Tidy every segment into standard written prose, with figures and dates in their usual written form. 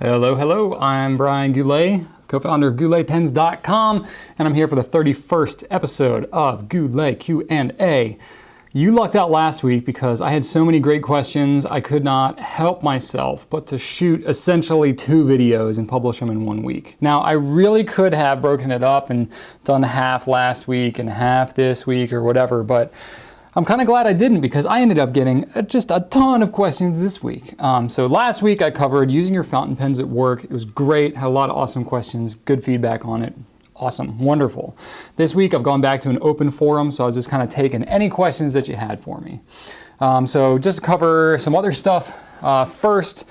Hello, hello, I'm Brian Goulet, co-founder of GouletPens.com, and I'm here for the 31st episode of Goulet Q&A. You lucked out last week because I had so many great questions, I could not help myself but to shoot essentially 2 videos and publish them in 1 week. Now, I really could have broken it up and done half last week and half this week or whatever, but I'm kind of glad I didn't because I ended up getting just a ton of questions this week. So last week I covered using your fountain pens at work. It was great, had a lot of awesome questions, good feedback on it. Awesome, wonderful. This week I've gone back to an open forum, so I was just kind of taking any questions that you had for me. So just to cover some other stuff. First,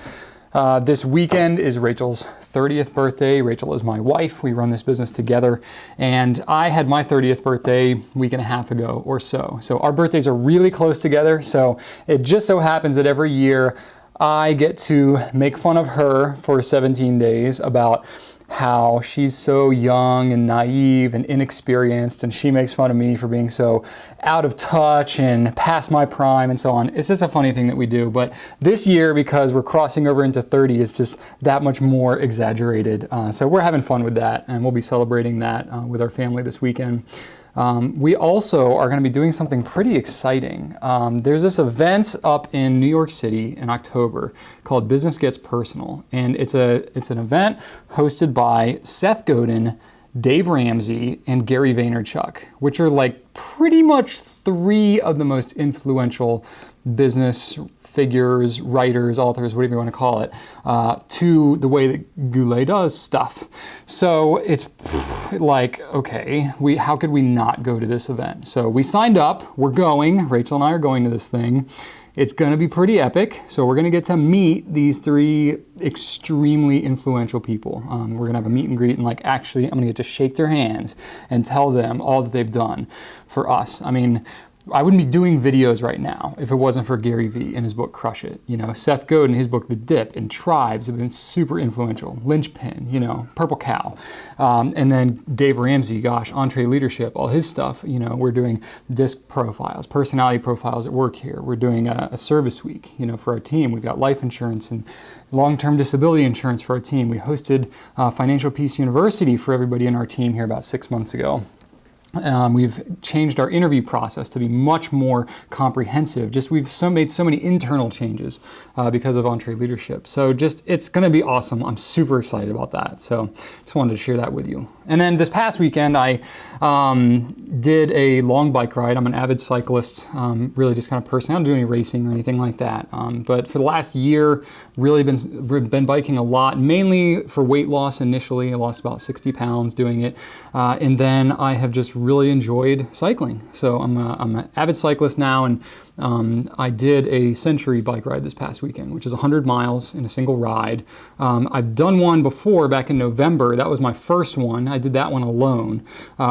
this weekend is Rachel's 30th birthday. Rachel is my wife. We run this business together. And I had my 30th birthday a week and a half ago or so. So our birthdays are really close together. So it just so happens that every year I get to make fun of her for 17 days about how she's so young and naive and inexperienced, and she makes fun of me for being so out of touch and past my prime and so on. It's just a funny thing that we do. But this year, because we're crossing over into 30, it's just that much more exaggerated. So we're having fun with that, and we'll be celebrating that with our family this weekend. We also are going to be doing something pretty exciting. There's this event up in New York City in October called Business Gets Personal, and it's an event hosted by Seth Godin, Dave Ramsey, and Gary Vaynerchuk, which are like pretty much 3 of the most influential business figures, writers, authors, whatever you want to call it, to the way that Goulet does stuff. So it's like, okay, how could we not go to this event? So we signed up, we're going, Rachel and I are going to this thing. It's going to be pretty epic. So we're going to get to meet these 3 extremely influential people. We're going to have a meet and greet, and like actually I'm going to get to shake their hands and tell them all that they've done for us. I mean, I wouldn't be doing videos right now if it wasn't for Gary Vee and his book Crush It. You know, Seth Godin, his book The Dip, and Tribes have been super influential. Linchpin, you know, Purple Cow. And then Dave Ramsey, gosh, Entree Leadership, all his stuff. You know, we're doing disc profiles, personality profiles at work here. We're doing a service week, you know, for our team. We've got life insurance and long-term disability insurance for our team. We hosted Financial Peace University for everybody in our team here about 6 months ago. We've changed our interview process to be much more comprehensive. We've made so many internal changes because of Entree Leadership. So it's going to be awesome. I'm super excited about that. So just wanted to share that with you. And then this past weekend, I did a long bike ride. I'm an avid cyclist, really just kind of person. I don't do any racing or anything like that. But for the last year, really been biking a lot, mainly for weight loss initially. I lost about 60 pounds doing it. And then I have just really enjoyed cycling. So I'm an avid cyclist now, and I did a Century bike ride this past weekend, which is 100 miles in a single ride. I've done one before back in November. That was my first one. I did that one alone.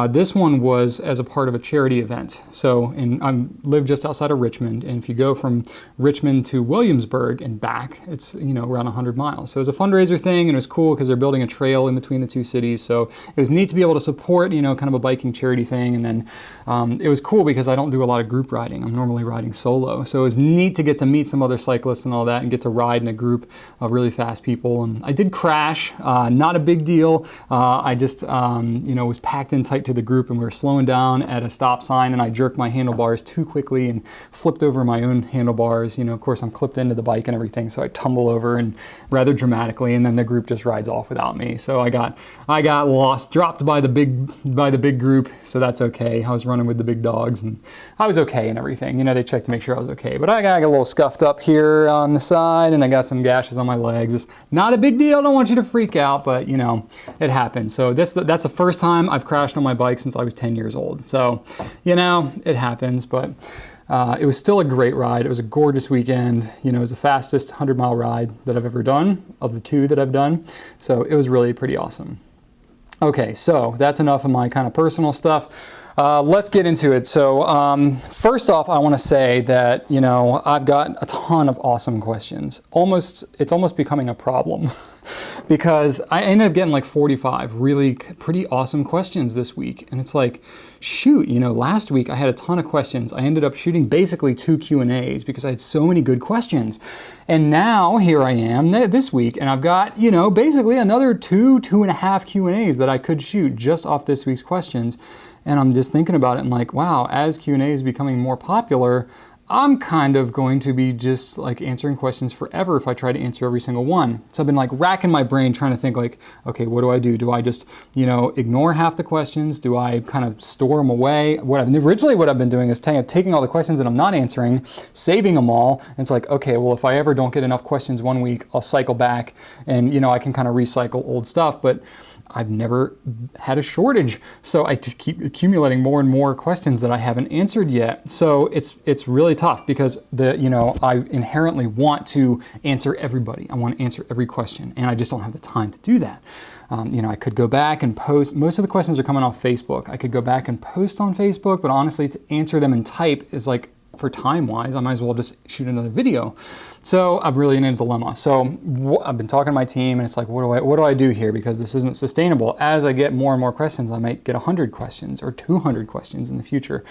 This one was as a part of a charity event. So I live just outside of Richmond, and if you go from Richmond to Williamsburg and back, it's around 100 miles. So it was a fundraiser thing, and it was cool because they're building a trail in between the 2 cities. So it was neat to be able to support kind of a biking charity thing. And then it was cool because I don't do a lot of group riding. I'm normally riding solo. So it was neat to get to meet some other cyclists and all that and get to ride in a group of really fast people. And I did crash, not a big deal. I just, was packed in tight to the group, and we were slowing down at a stop sign, and I jerked my handlebars too quickly and flipped over my own handlebars. Of course I'm clipped into the bike and everything. So I tumble over and rather dramatically, and then the group just rides off without me. So I got lost, dropped by the big group. So that's okay. I was running with the big dogs, and I was okay and everything. They checked to make sure I was okay. But I got a little scuffed up here on the side, and I got some gashes on my legs. It's not a big deal. I don't want you to freak out, but it happened. So that's the first time I've crashed on my bike since I was 10 years old. So, it happens, but it was still a great ride. It was a gorgeous weekend. It was the fastest 100-mile ride that I've ever done of the 2 that I've done. So it was really pretty awesome. Okay, so that's enough of my kind of personal stuff. Let's get into it. So first off, I want to say that, I've got a ton of awesome questions. It's almost becoming a problem. because I ended up getting like 45 really pretty awesome questions this week. And it's like, shoot, you know, last week I had a ton of questions. I ended up shooting basically 2 Q&As because I had so many good questions. And now here I am this week, and I've got, you know, basically another 2.5 Q&As that I could shoot just off this week's questions. And I'm just thinking about it and like, wow, as Q&A is becoming more popular, I'm kind of going to be just like answering questions forever if I try to answer every single one. So I've been like racking my brain trying to think like, okay, what do I do? Do I just, you know, ignore half the questions? Do I kind of store them away? Originally what I've been doing is taking all the questions that I'm not answering, saving them all. And it's like, okay, well, if I ever don't get enough questions one week, I'll cycle back and, you know, I can kind of recycle old stuff. But I've never had a shortage. So I just keep accumulating more and more questions that I haven't answered yet. So it's really tough because I inherently want to answer everybody. I want to answer every question, and I just don't have the time to do that. I could go back and post. Most of the questions are coming off Facebook. I could go back and post on Facebook, but honestly, to answer them in type is like, for time-wise, I might as well just shoot another video. So I'm really in a dilemma. So I've been talking to my team, and it's like, what do I do here? Because this isn't sustainable. As I get more and more questions, I might get 100 questions or 200 questions in the future.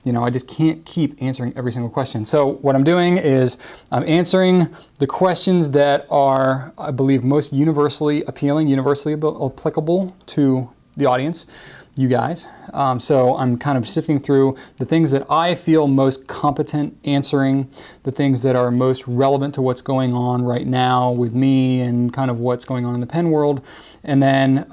You know, I just can't keep answering every single question. So what I'm doing is I'm answering the questions that are, I believe, most universally appealing, universally applicable to the audience, you guys. So I'm kind of sifting through the things that I feel most competent answering, the things that are most relevant to what's going on right now with me and kind of what's going on in the pen world. And then,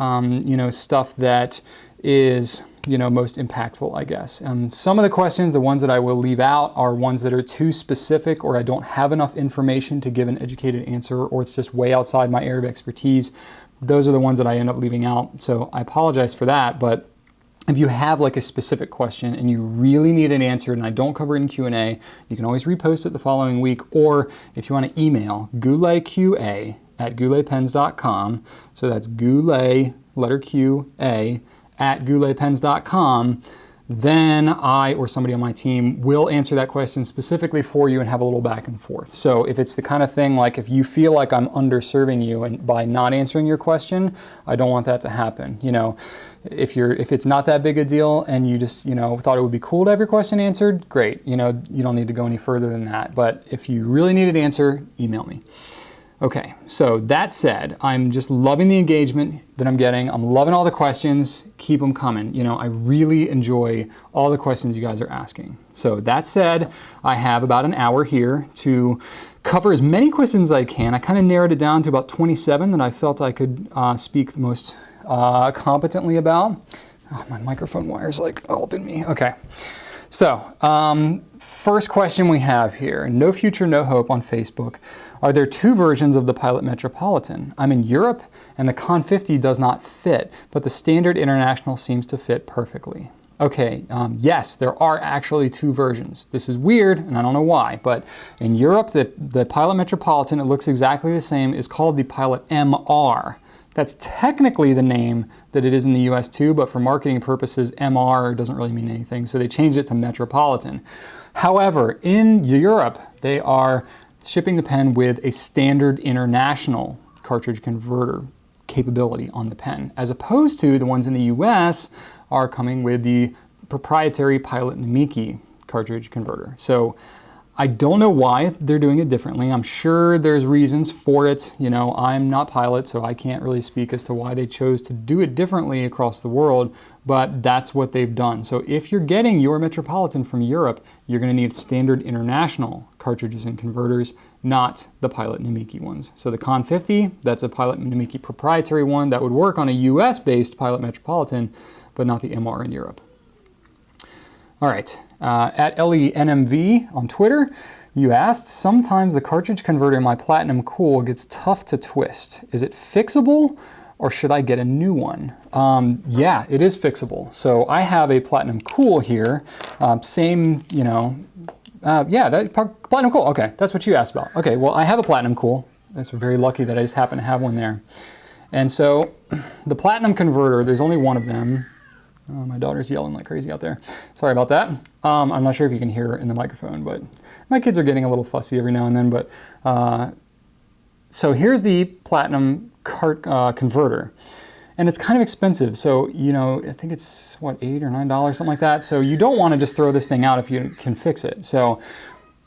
stuff that is, most impactful, I guess. Some of the questions, the ones that I will leave out, are ones that are too specific, or I don't have enough information to give an educated answer, or it's just way outside my area of expertise. Those are the ones that I end up leaving out. So I apologize for that, but if you have like a specific question and you really need it answered and I don't cover it in Q&A, you can always repost it the following week, or if you want to email gouletqa@gouletpens.com. So that's Goulet, letter Q-A, @gouletpens.com. Then I or somebody on my team will answer that question specifically for you and have a little back and forth. So if it's the kind of thing like if you feel like I'm underserving you and by not answering your question, I don't want that to happen. If it's not that big a deal and you just, thought it would be cool to have your question answered, great. You don't need to go any further than that. But if you really need an answer, email me. Okay, so that said, I'm just loving the engagement that I'm getting. I'm loving all the questions. Keep them coming. I really enjoy all the questions you guys are asking. So that said, I have about an hour here to cover as many questions as I can. I kind of narrowed it down to about 27 that I felt I could speak the most competently about. Oh, my microphone wire's like all up in me. Okay. So, first question we have here, NoFuture, NoHope on Facebook. Are there 2 versions of the Pilot Metropolitan? I'm in Europe and the Con 50 does not fit, but the standard international seems to fit perfectly. Okay, yes, there are actually 2 versions. This is weird, and I don't know why, but in Europe, the Pilot Metropolitan, it looks exactly the same, is called the Pilot MR. That's technically the name that it is in the US too, but for marketing purposes, MR doesn't really mean anything, so they changed it to Metropolitan. However, in Europe, they are shipping the pen with a standard international cartridge converter capability on the pen, as opposed to the ones in the US are coming with the proprietary Pilot Namiki cartridge converter. So I don't know why they're doing it differently. I'm sure there's reasons for it. I'm not Pilot, so I can't really speak as to why they chose to do it differently across the world, but that's what they've done. So if you're getting your Metropolitan from Europe, you're going to need standard international cartridges and converters, not the Pilot Namiki ones. So the Con 50, that's a Pilot Namiki proprietary one that would work on a US-based Pilot Metropolitan, but not the MR in Europe. All right, at LENMV on Twitter, you asked, sometimes the cartridge converter in my Platinum Cool gets tough to twist. Is it fixable or should I get a new one? Yeah, it is fixable. So I have a Platinum Cool here, Platinum Cool, okay, that's what you asked about. Okay, well, I have a Platinum Cool. That's very lucky that I just happen to have one there. And so the Platinum converter, there's only one of them. Oh, my daughter's yelling like crazy out there. Sorry about that. I'm not sure if you can hear it in the microphone, but my kids are getting a little fussy every now and then. But So here's the platinum converter. And it's kind of expensive. So, you know, I think it's, what, $8 or $9, something like that. So you don't want to just throw this thing out if you can fix it. So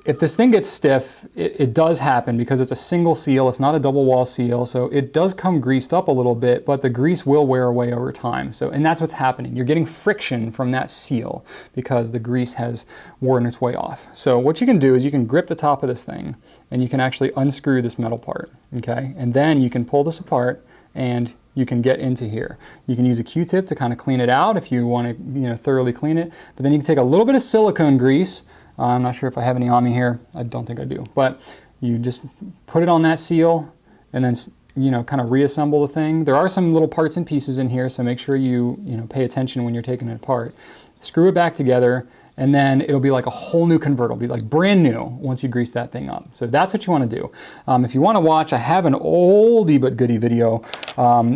if this thing gets stiff, it does happen because it's a single seal. It's not a double wall seal. So it does come greased up a little bit, but the grease will wear away over time. So, and that's what's happening. You're getting friction from that seal because the grease has worn its way off. So what you can do is you can grip the top of this thing and you can actually unscrew this metal part, okay? And then you can pull this apart and you can get into here. You can use a Q-tip to kind of clean it out if you want to, you know, thoroughly clean it. But then you can take a little bit of silicone grease. I'm not sure if I have any on me here. I don't think I do. But you just put it on that seal and then, you know, kind of reassemble the thing. There are some little parts and pieces in here, so make sure you know, pay attention when you're taking it apart. Screw it back together, and then it'll be like a whole new converter. It'll be like brand new once you grease that thing up. So that's what you want to do. If you want to watch, I have an oldie but goodie video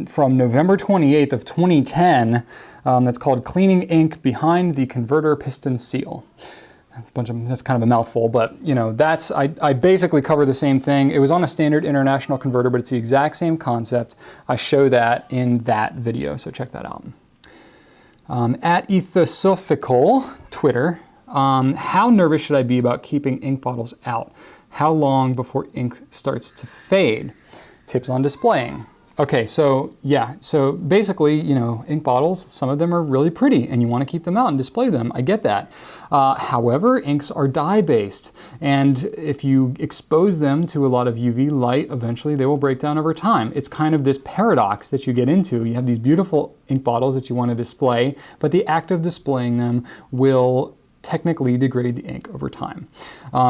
from November 28th of 2010 that's called Cleaning Ink Behind the Converter Piston Seal. That's kind of a mouthful, but you know, I basically cover the same thing. It was on a standard international converter, but it's the exact same concept. I show that in that video, so check that out. At Ethosophical, Twitter, how nervous should I be about keeping ink bottles out? How long before ink starts to fade? Tips on displaying. Okay, so yeah, so basically, you know, ink bottles, some of them are really pretty and you want to keep them out and display them. I get that. However, inks are dye-based, and if you expose them to a lot of UV light, eventually they will break down over time. It's kind of this paradox that you get into. You have these beautiful ink bottles that you want to display, but the act of displaying them will technically degrade the ink over time.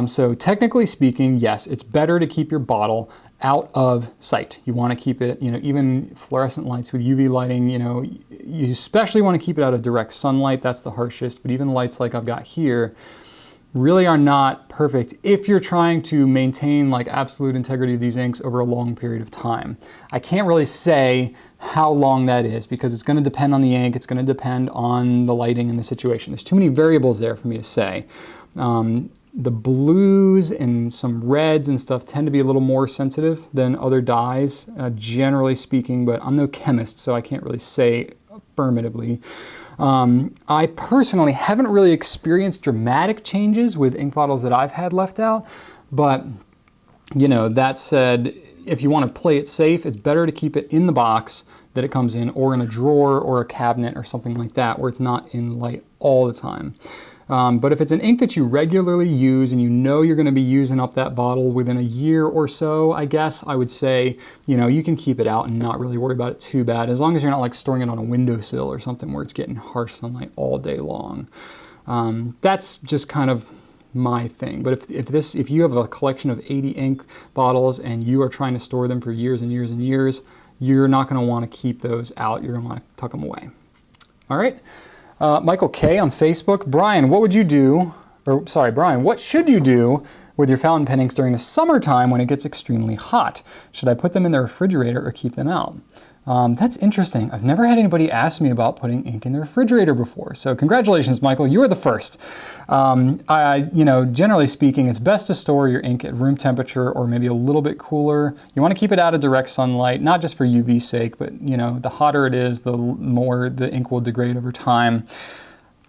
So technically speaking, yes, it's better to keep your bottle out of sight. You want to keep it, you know, even fluorescent lights with UV lighting, you know, you especially want to keep it out of direct sunlight. That's the harshest, but even lights like I've got here really are not perfect if you're trying to maintain like absolute integrity of these inks over a long period of time. I can't really say how long that is because it's going to depend on the ink, it's going to depend on the lighting and the situation. There's too many variables there for me to say. The blues and some reds and stuff tend to be a little more sensitive than other dyes, generally speaking, but I'm no chemist, so I can't really say affirmatively. I personally haven't really experienced dramatic changes with ink bottles that I've had left out, but you know, that said, if you want to play it safe, it's better to keep it in the box that it comes in, or in a drawer or a cabinet or something like that, where it's not in light all the time. But if it's an ink that you regularly use and you know you're going to be using up that bottle within a year or so, I guess I would say, you know, you can keep it out and not really worry about it too bad, as long as you're not like storing it on a windowsill or something where it's getting harsh sunlight all day long. That's just kind of my thing. But if you have a collection of 80 ink bottles and you are trying to store them for years and years and years, you're not going to want to keep those out. You're going to want to tuck them away. All right. Michael K on Facebook. Brian, what should you do with your fountain pen inks during the summertime when it gets extremely hot? Should I put them in the refrigerator or keep them out? That's interesting. I've never had anybody ask me about putting ink in the refrigerator before. So congratulations, Michael, you are the first. You know, generally speaking, it's best to store your ink at room temperature or maybe a little bit cooler. You want to keep it out of direct sunlight, not just for UV sake, but you know, the hotter it is, the more the ink will degrade over time.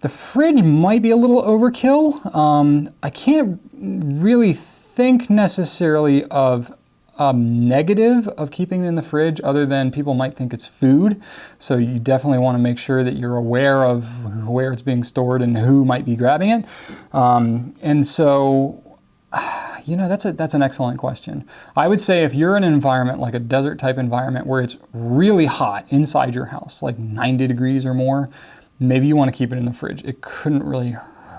The fridge might be a little overkill. I can't really think necessarily of negative of keeping it in the fridge other than people might think it's food. So you definitely want to make sure that you're aware of where it's being stored and who might be grabbing it. And so, you know, that's an excellent question. I would say if you're in an environment like a desert type environment where it's really hot inside your house, like 90 degrees or more, maybe you want to keep it in the fridge. It couldn't really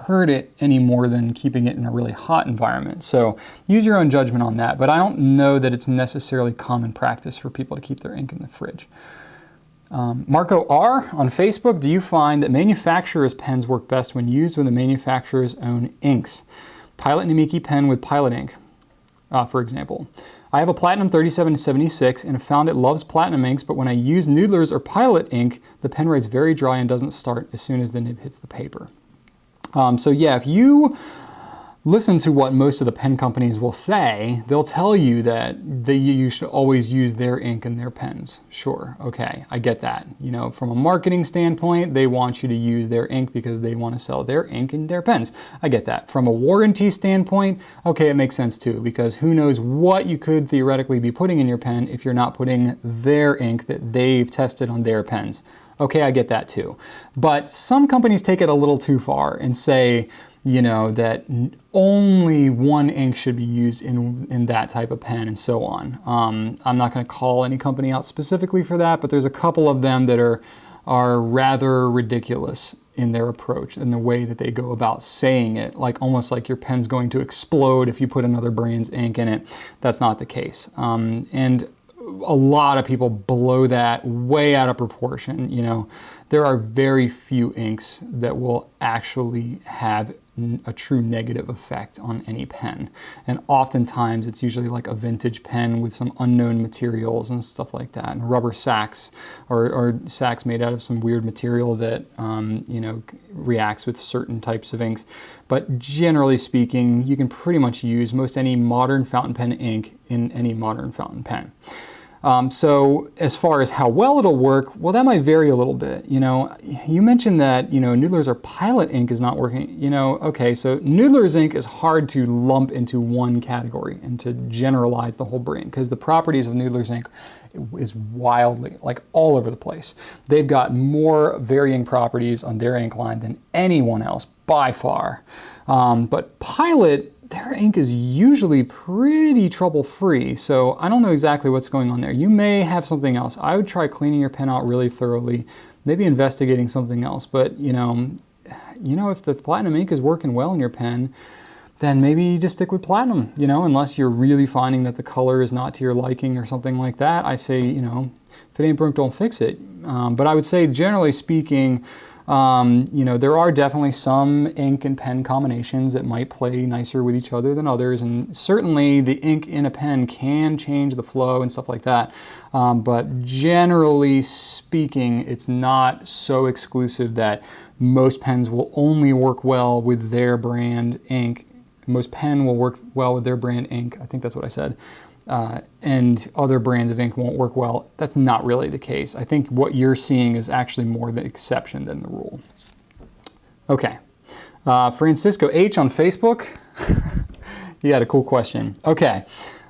hurt it any more than keeping it in a really hot environment. So use your own judgment on that, but I don't know that it's necessarily common practice for people to keep their ink in the fridge. Marco R on Facebook, do you find that manufacturers' pens work best when used with the manufacturer's own inks? Pilot Namiki pen with Pilot ink, for example. I have a Platinum 3776 and have found it loves platinum inks, but when I use Noodles or Pilot ink, the pen writes very dry and doesn't start as soon as the nib hits the paper. So yeah, if you listen to what most of the pen companies will say, they'll tell you that you should always use their ink in their pens. Sure, okay, I get that. You know, from a marketing standpoint, they want you to use their ink because they want to sell their ink in their pens. I get that. From a warranty standpoint, okay, it makes sense too, because who knows what you could theoretically be putting in your pen if you're not putting their ink that they've tested on their pens. Okay, I get that too. But some companies take it a little too far and say, you know, that only one ink should be used in that type of pen and so on. I'm not going to call any company out specifically for that, but there's a couple of them that are rather ridiculous in their approach and the way that they go about saying it, like almost like your pen's going to explode if you put another brand's ink in it. That's not the case. And a lot of people blow that way out of proportion. You know, there are very few inks that will actually have a true negative effect on any pen. And oftentimes it's usually like a vintage pen with some unknown materials and stuff like that, and rubber sacks or sacks made out of some weird material that, you know, reacts with certain types of inks. But generally speaking, you can pretty much use most any modern fountain pen ink in any modern fountain pen. So as far as how well it'll work, well, that might vary a little bit. You know, you mentioned that, you know, Noodles or Pilot ink is not working. You know, okay, so Noodles ink is hard to lump into one category and to generalize the whole brand, because the properties of Noodles ink is wildly, like all over the place. They've got more varying properties on their ink line than anyone else by far. But Pilot, their ink is usually pretty trouble-free, so I don't know exactly what's going on there. You may have something else. I would try cleaning your pen out really thoroughly, maybe investigating something else. But you know, if the platinum ink is working well in your pen, then maybe you just stick with platinum. You know, unless you're really finding that the color is not to your liking or something like that. I say, you know, if it ain't broke, don't fix it. But I would say, generally speaking, you know, there are definitely some ink and pen combinations that might play nicer with each other than others, and certainly the ink in a pen can change the flow and stuff like that. But generally speaking, it's not so exclusive that most pens will only work well with their brand ink. Most pen will work well with their brand ink. I think that's what I said. And other brands of ink won't work well. That's not really the case. I think what you're seeing is actually more the exception than the rule. Okay, Francisco H on Facebook, he had a cool question. Okay,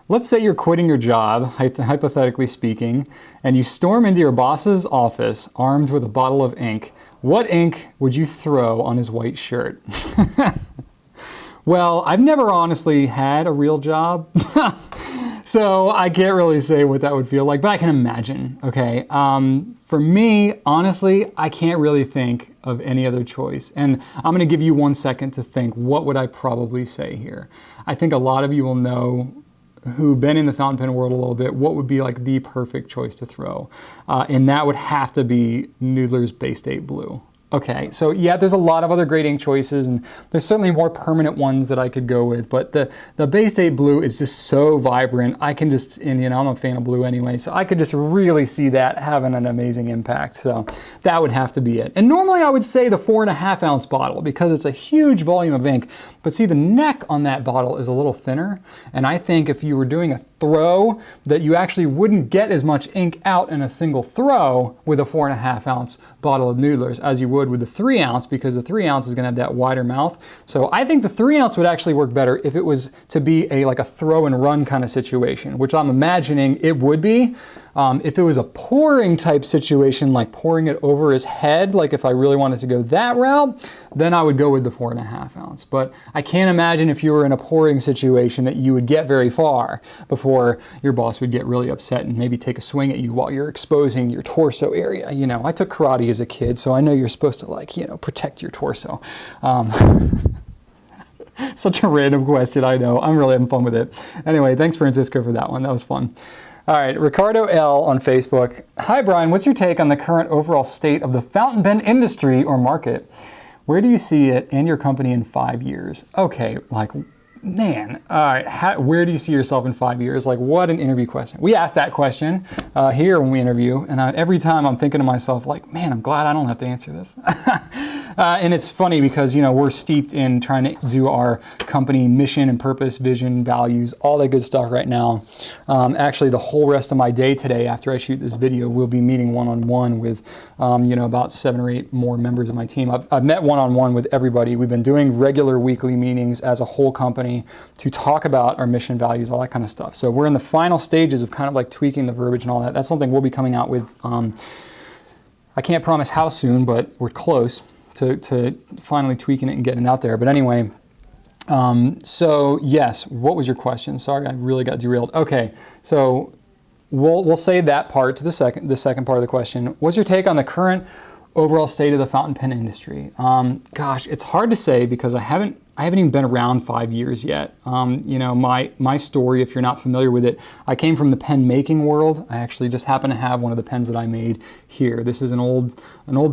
let's say you're quitting your job, hypothetically speaking, and you storm into your boss's office armed with a bottle of ink. What ink would you throw on his white shirt? Well, I've never honestly had a real job. So I can't really say what that would feel like, but I can imagine, okay? For me, honestly, I can't really think of any other choice. And I'm gonna give you 1 second to think, what would I probably say here? I think a lot of you will know, who've been in the fountain pen world a little bit, what would be like the perfect choice to throw. And that would have to be Noodler's Bay State Blue. Okay, so yeah, there's a lot of other great ink choices, and there's certainly more permanent ones that I could go with, but the Bay State Blue is just so vibrant. I can just, and you know, I'm a fan of blue anyway, so I could just really see that having an amazing impact. So that would have to be it. And normally I would say the 4.5 ounce bottle, because it's a huge volume of ink, but see, the neck on that bottle is a little thinner, and I think if you were doing a throw, that you actually wouldn't get as much ink out in a single throw with a 4.5 ounce bottle of Noodlers as you would with the 3 ounce, because the 3 ounce is going to have that wider mouth. So I think the 3 ounce would actually work better if it was to be like a throw and run kind of situation, which I'm imagining it would be. If it was a pouring type situation, like pouring it over his head, like if I really wanted to go that route, then I would go with the 4.5 ounce. But I can't imagine if you were in a pouring situation that you would get very far before your boss would get really upset and maybe take a swing at you while you're exposing your torso area. You know, I took karate as a kid, so I know you're supposed to, like, you know, protect your torso. Such a random question, I know. I'm really having fun with it. Anyway, thanks Francisco for that one. That was fun. All right, Ricardo L on Facebook. Hi Brian, what's your take on the current overall state of the fountain pen industry or market? Where do you see it and your company in 5 years? Okay, like, man, all right, where do you see yourself in 5 years? Like, what an interview question. We ask that question here when we interview, and every time I'm thinking to myself, like, man, I'm glad I don't have to answer this. And it's funny because, we're steeped in trying to do our company mission and purpose, vision, values, all that good stuff right now. Actually, the whole rest of my day today, after I shoot this video, we'll be meeting one-on-one with, about 7 or 8 more members of my team. I've met one-on-one with everybody. We've been doing regular weekly meetings as a whole company to talk about our mission, values, all that kind of stuff. So we're in the final stages of kind of like tweaking the verbiage and all that. That's something we'll be coming out with. I can't promise how soon, but we're close to finally tweaking it and getting it out there. But anyway, so yes, what was your question? Sorry, I really got derailed. Okay, so we'll save that part to the second part of the question. What's your take on the current overall state of the fountain pen industry? Gosh, it's hard to say because I haven't even been around 5 years yet. My story, if you're not familiar with it, I came from the pen making world. I actually just happen to have one of the pens that I made here. This is an old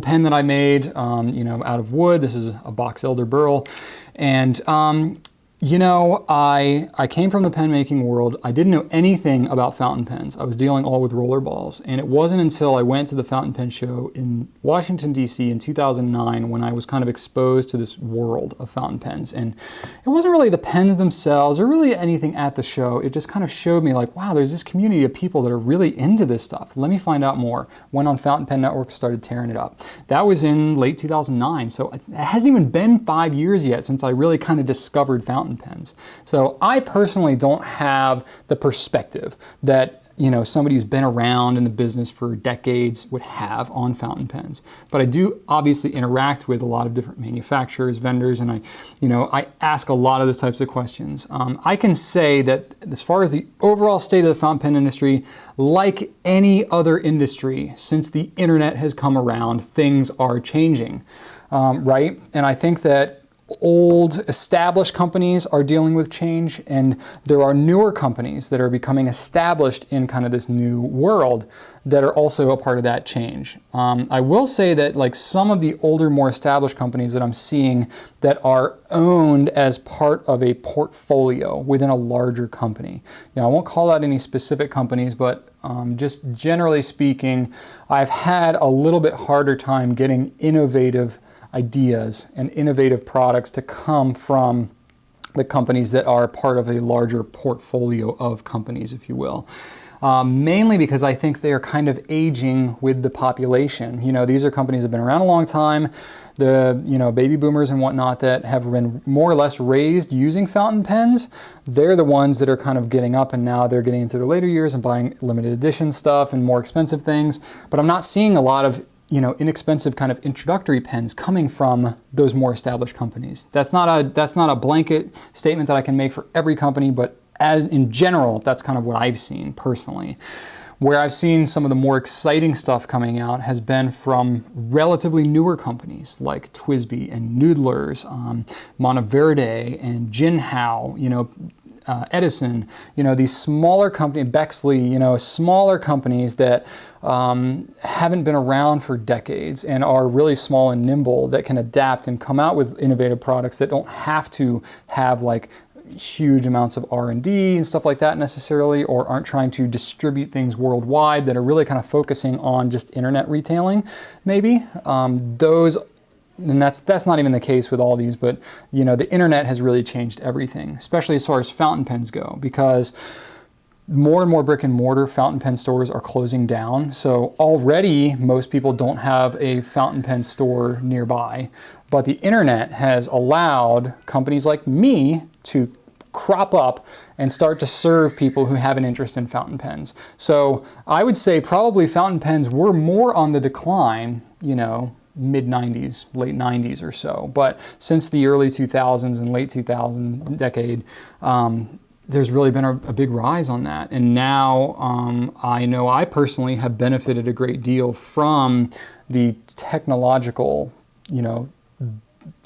pen that I made, out of wood. This is a box elder burl. And, I came from the pen making world. I didn't know anything about fountain pens. I was dealing all with roller balls. And it wasn't until I went to the fountain pen show in Washington, D.C. in 2009 when I was kind of exposed to this world of fountain pens. And it wasn't really the pens themselves or really anything at the show. It just kind of showed me like, wow, there's this community of people that are really into this stuff. Let me find out more. Went on Fountain Pen Network, started tearing it up. That was in late 2009. So it hasn't even been 5 years yet since I really kind of discovered fountain pens. So I personally don't have the perspective that somebody who's been around in the business for decades would have on fountain pens. But I do obviously interact with a lot of different manufacturers, vendors, and I ask a lot of those types of questions. I can say that as far as the overall state of the fountain pen industry, like any other industry, since the internet has come around, things are changing, right? And I think that old established companies are dealing with change, and there are newer companies that are becoming established in kind of this new world that are also a part of that change. I will say that like some of the older, more established companies that I'm seeing that are owned as part of a portfolio within a larger company. I won't call out any specific companies, but just generally speaking, I've had a little bit harder time getting innovative ideas and innovative products to come from the companies that are part of a larger portfolio of companies, if you will. Mainly because I think they are kind of aging with the population. These are companies that have been around a long time. The baby boomers and whatnot that have been more or less raised using fountain pens, they're the ones that are kind of getting up, and now they're getting into their later years and buying limited edition stuff and more expensive things. But I'm not seeing a lot of inexpensive kind of introductory pens coming from those more established companies. That's not a blanket statement that I can make for every company, but as in general, that's kind of what I've seen personally. Where I've seen some of the more exciting stuff coming out has been from relatively newer companies like TWSBI and Noodlers, Monteverde and Jinhao, Edison, these smaller companies, Bexley, smaller companies that haven't been around for decades and are really small and nimble that can adapt and come out with innovative products that don't have to have like huge amounts of R&D and stuff like that necessarily, or aren't trying to distribute things worldwide, that are really kind of focusing on just internet retailing, maybe. And that's not even the case with all these, but the internet has really changed everything, especially as far as fountain pens go, because more and more brick and mortar fountain pen stores are closing down. So already most people don't have a fountain pen store nearby, but the internet has allowed companies like me to crop up and start to serve people who have an interest in fountain pens. So I would say probably fountain pens were more on the decline, mid-90s, late 90s or so. But since the early 2000s and late 2000 decade, there's really been a big rise on that. And now I know I personally have benefited a great deal from the technological,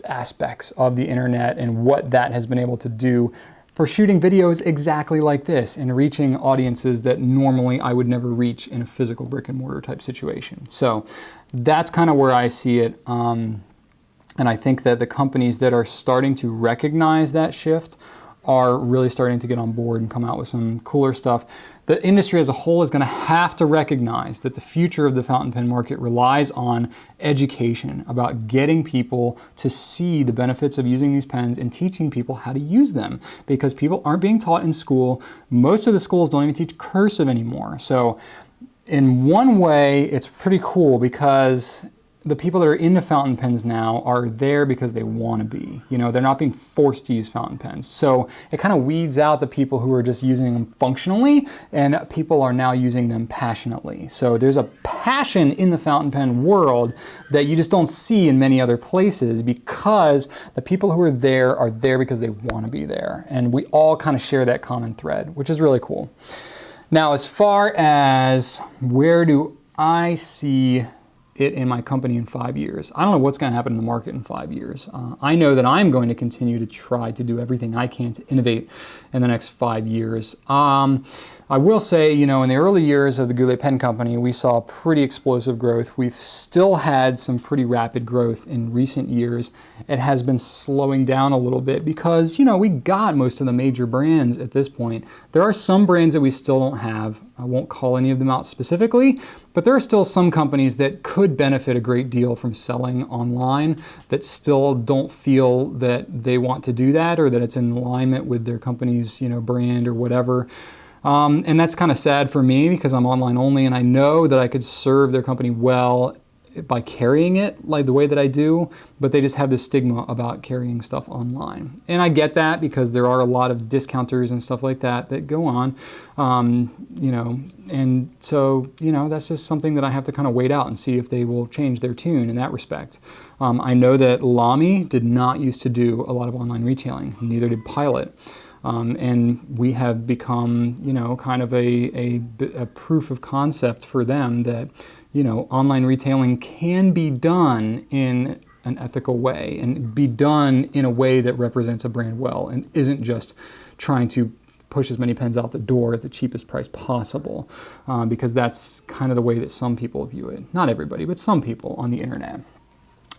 aspects of the internet and what that has been able to do for shooting videos exactly like this and reaching audiences that normally I would never reach in a physical brick and mortar type situation. So that's kind of where I see it. And I think that the companies that are starting to recognize that shift are really starting to get on board and come out with some cooler stuff. The industry as a whole is going to have to recognize that the future of the fountain pen market relies on education about getting people to see the benefits of using these pens and teaching people how to use them, because people aren't being taught in school. Most of the schools don't even teach cursive anymore. So in one way, it's pretty cool because the people that are into fountain pens now are there because they want to be. You know, they're not being forced to use fountain pens. So it kind of weeds out the people who are just using them functionally, and people are now using them passionately. So there's a passion in the fountain pen world that you just don't see in many other places, because the people who are there because they want to be there. And we all kind of share that common thread, which is really cool. Now, as far as where do I see it in my company in 5 years. I don't know what's going to happen in the market in 5 years. I know that I'm going to continue to try to do everything I can to innovate in the next 5 years. I will say, you know, in the early years of the Goulet Pen Company, we saw pretty explosive growth. We've still had some pretty rapid growth in recent years. It has been slowing down a little bit because, you know, we got most of the major brands at this point. There are some brands that we still don't have. I won't call any of them out specifically, but there are still some companies that could benefit a great deal from selling online that still don't feel that they want to do that, or that it's in alignment with their company's, you know, brand or whatever. And that's kind of sad for me because I'm online only, and I know that I could serve their company well by carrying it like the way that I do, but they just have this stigma about carrying stuff online. And I get that because there are a lot of discounters and stuff like that that go on, you know, and so, you know, that's just something that I have to kind of wait out and see if they will change their tune in that respect. I know that Lamy did not used to do a lot of online retailing, neither did Pilot. And we have become, you know, kind of a proof of concept for them that, you know, online retailing can be done in an ethical way and be done in a way that represents a brand well and isn't just trying to push as many pens out the door at the cheapest price possible, because that's kind of the way that some people view it. Not everybody, but some people on the internet.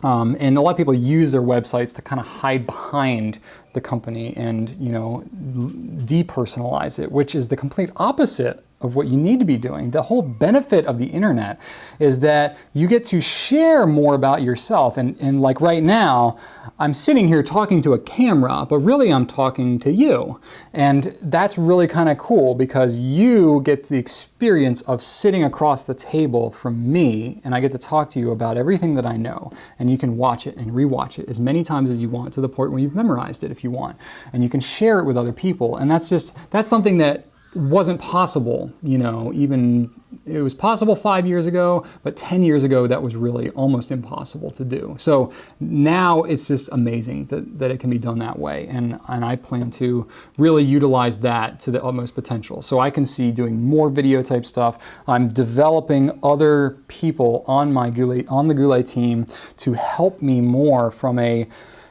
And a lot of people use their websites to kind of hide behind the company and, you know, depersonalize it, which is the complete opposite of what you need to be doing. The whole benefit of the internet is that you get to share more about yourself. And like right now, I'm sitting here talking to a camera, but really I'm talking to you. And that's really kind of cool because you get the experience of sitting across the table from me, and I get to talk to you about everything that I know. And you can watch it and rewatch it as many times as you want, to the point where you've memorized it if you want. And you can share it with other people. And that's something that wasn't possible, you know, even it was possible 5 years ago, but 10 years ago, that was really almost impossible to do. So now it's just amazing that it can be done that way. And I plan to really utilize that to the utmost potential. So I can see doing more video type stuff. I'm developing other people on the Goulet team to help me more from a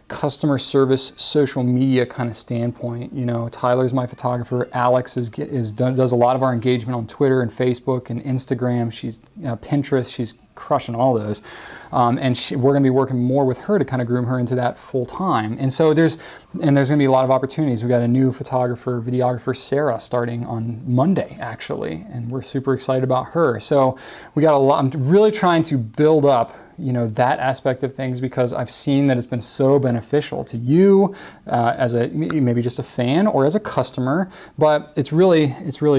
customer service, social media kind of standpoint. You know, Tyler's my photographer. Alex does a lot of our engagement on Twitter and Facebook and Instagram. She's Pinterest. She's crushing all those. And we're going to be working more with her to kind of groom her into that full time. And so there's going to be a lot of opportunities. We've got a new photographer, videographer, Sarah, starting on Monday, actually. And we're super excited about her. So we got a lot. I'm really trying to build up, you know, that aspect of things, because I've seen that it's been so beneficial to you as maybe just a fan or as a customer, but it's really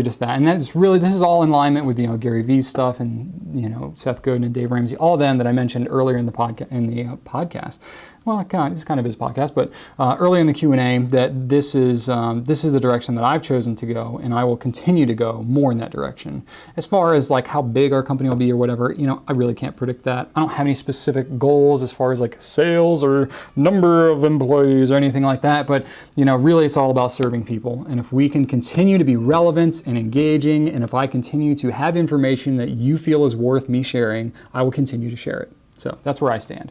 just that. And this is all in alignment with, you know, Gary V's stuff and, you know, Seth Godin and Dave Ramsey, all of them that I mentioned earlier in the podcast. Well, it's kind of his podcast, but earlier in the Q&A, that this is the direction that I've chosen to go, and I will continue to go more in that direction. As far as like how big our company will be or whatever, you know, I really can't predict that. I don't have any specific goals as far as like sales or number of employees or anything like that, but, you know, really it's all about serving people. And if we can continue to be relevant and engaging, and if I continue to have information that you feel is worth me sharing, I will continue to share it. So that's where I stand.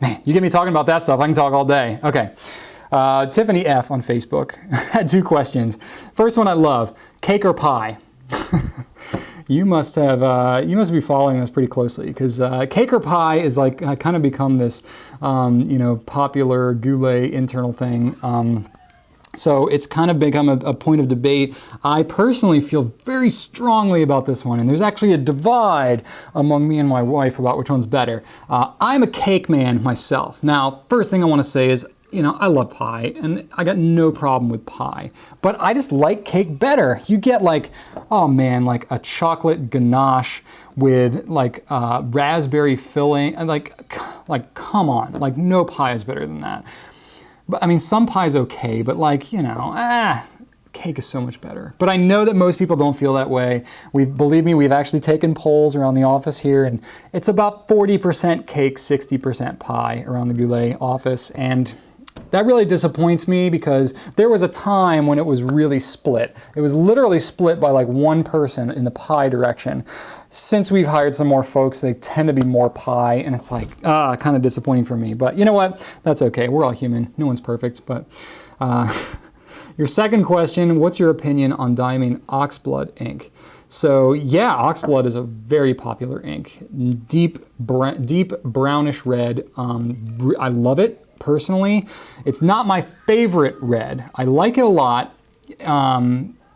Man, you get me talking about that stuff, I can talk all day. Okay. Tiffany F on Facebook had 2 questions. First one I love, cake or pie? You must be following us pretty closely, because cake or pie is like kind of become this, popular Goulet internal thing. So it's kind of become a point of debate. I personally feel very strongly about this one, and there's actually a divide among me and my wife about which one's better. I'm a cake man myself. Now, first thing I want to say is, I love pie, and I got no problem with pie, but I just like cake better. You get like a chocolate ganache with like raspberry filling, and like come on, like no pie is better than that. But I mean, some pie's okay, but cake is so much better. But I know that most people don't feel that way. Believe me, we've actually taken polls around the office here, and it's about 40% cake, 60% pie around the Goulet office. And that really disappoints me, because there was a time when it was really split. It was literally split by like one person in the pie direction. Since we've hired some more folks, they tend to be more pie, and it's like, kind of disappointing for me. But you know what? That's okay. We're all human. No one's perfect. But your second question, what's your opinion on Diamine Oxblood ink? So yeah, Oxblood is a very popular ink. Deep brownish red. I love it. Personally, it's not my favorite red. I like it a lot.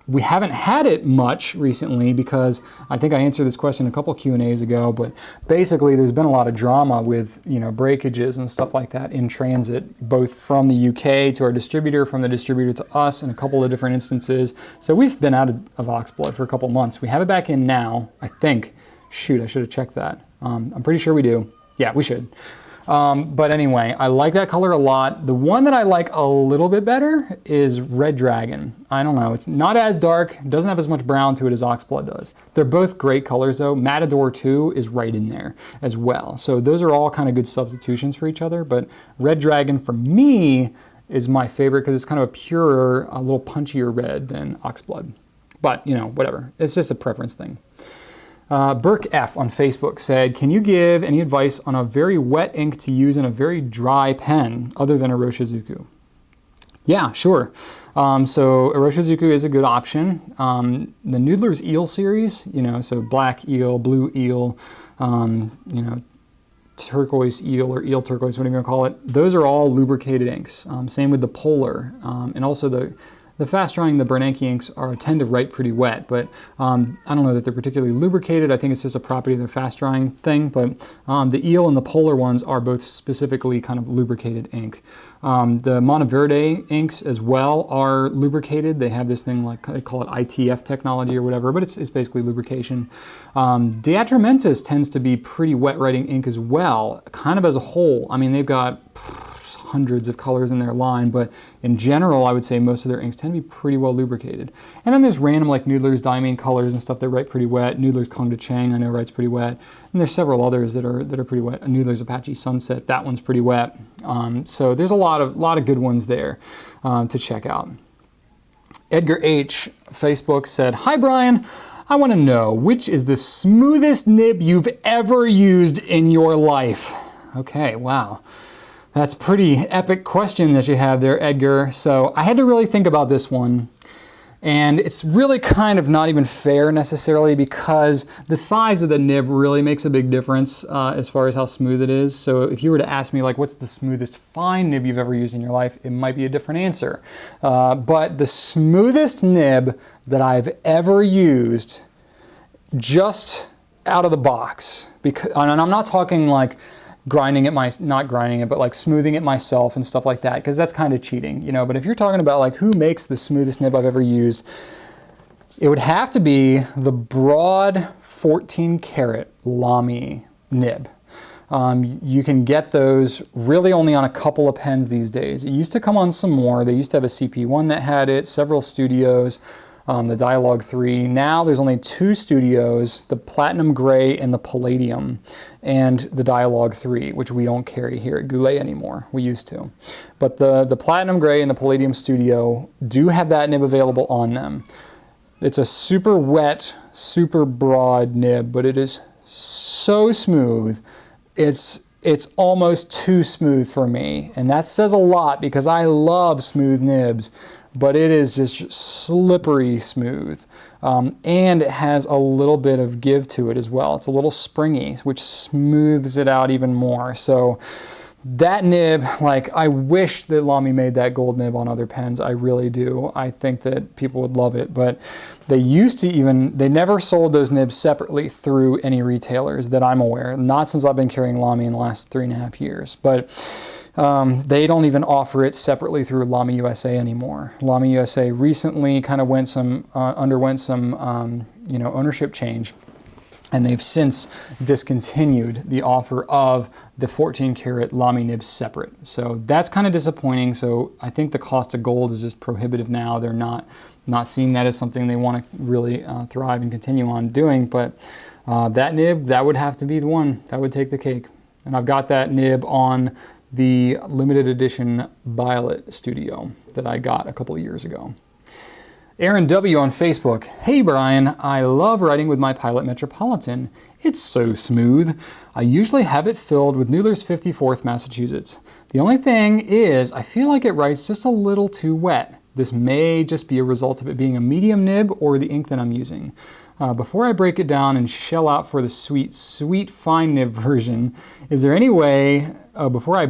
We haven't had it much recently, because I think I answered this question a couple Q&As ago, but basically there's been a lot of drama with breakages and stuff like that in transit, both from the UK to our distributor, from the distributor to us in a couple of different instances. So we've been out of Oxblood for a couple months. We have it back in now, I think. Shoot, I should have checked that. I'm pretty sure we do. Yeah, we should. But anyway, I like that color a lot. The one that I like a little bit better is Red Dragon. I don't know, it's not as dark, doesn't have as much brown to it as Oxblood does. They're both great colors though. Matador 2 is right in there as well. So those are all kind of good substitutions for each other, but Red Dragon for me is my favorite, because it's kind of a purer, a little punchier red than Oxblood. But whatever, it's just a preference thing. Berk F on Facebook said, can you give any advice on a very wet ink to use in a very dry pen other than Iroshizuku? Yeah, sure. So Iroshizuku is a good option. The Noodler's Eel series, so black eel, blue eel, turquoise eel or eel turquoise, whatever you want to call it. Those are all lubricated inks. Same with the Polar, and also the fast drying, the Bernanke inks tend to write pretty wet, but I don't know that they're particularly lubricated. I think it's just a property of the fast drying thing, but the Eel and the Polar ones are both specifically kind of lubricated inks. The Monteverde inks as well are lubricated. They have this thing like, they call it ITF technology or whatever, but it's basically lubrication. Diatramentis tends to be pretty wet writing ink as well, kind of as a whole. I mean, they've got hundreds of colors in their line, but in general, I would say most of their inks tend to be pretty well lubricated. And then there's random like Noodler's Diamine colors and stuff that write pretty wet. Noodler's Kung De Chang, I know, writes pretty wet. And there's several others that are pretty wet. Noodler's Apache Sunset, that one's pretty wet. So there's a lot of good ones there to check out. Edgar H. Facebook said, hi Brian, I want to know which is the smoothest nib you've ever used in your life? Okay, wow. That's a pretty epic question that you have there, Edgar. So I had to really think about this one. And it's really kind of not even fair necessarily, because the size of the nib really makes a big difference as far as how smooth it is. So if you were to ask me, like, what's the smoothest fine nib you've ever used in your life, it might be a different answer. But the smoothest nib that I've ever used, just out of the box, because, and I'm not talking like grinding it, not grinding it, but like smoothing it myself and stuff like that, because that's kind of cheating, but if you're talking about like who makes the smoothest nib I've ever used, it would have to be the broad 14 karat Lamy nib. You can get those really only on a couple of pens these days. It used to come on some more. They used to have a CP1 that had it, several studios. The Dialogue 3. Now there's only two studios, the Platinum Gray and the Palladium, and the Dialogue 3, which we don't carry here at Goulet anymore. We used to. But the Platinum Gray and the Palladium Studio do have that nib available on them. It's a super wet, super broad nib, but it is so smooth. It's almost too smooth for me, and that says a lot because I love smooth nibs, but it is just slippery smooth. and it has a little bit of give to it as well. It's a little springy, which smooths it out even more. So that nib, like, I wish that Lamy made that gold nib on other pens. I really do. I think that people would love it, but they never sold those nibs separately through any retailers that I'm aware. Not since I've been carrying Lamy in the last 3.5 years, but they don't even offer it separately through Lamy USA anymore. Lamy USA recently kind of underwent some ownership change, and they've since discontinued the offer of the 14 karat Lamy nibs separate. So that's kind of disappointing. So I think the cost of gold is just prohibitive now. They're not seeing that as something they want to really thrive and continue on doing. But that nib, that would have to be the one. That would take the cake. And I've got that nib on the limited edition Pilot Studio that I got a couple of years ago. Erin W on Facebook. Hey Brian, I love writing with my Pilot Metropolitan. It's so smooth. I usually have it filled with Noodles 54th Massachusetts. The only thing is I feel like it writes just a little too wet. This may just be a result of it being a medium nib or the ink that I'm using. Before I break it down and shell out for the sweet fine nib version, is there any way, before I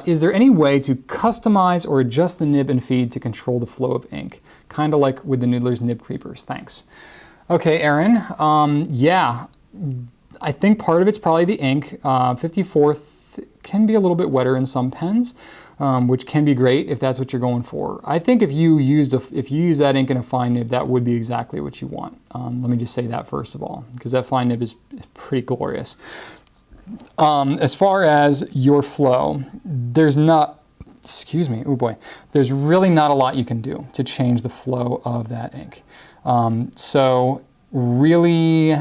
is there any way to customize or adjust the nib and feed to control the flow of ink? Kind of like with the Noodler's nib creepers. Thanks. Okay, Erin. Yeah, I think part of it's probably the ink. 54th can be a little bit wetter in some pens, which can be great if that's what you're going for. I think if you use that ink in a fine nib, that would be exactly what you want. Let me just say that first of all, because that fine nib is pretty glorious. As far as your flow, there's really not a lot you can do to change the flow of that ink. So really,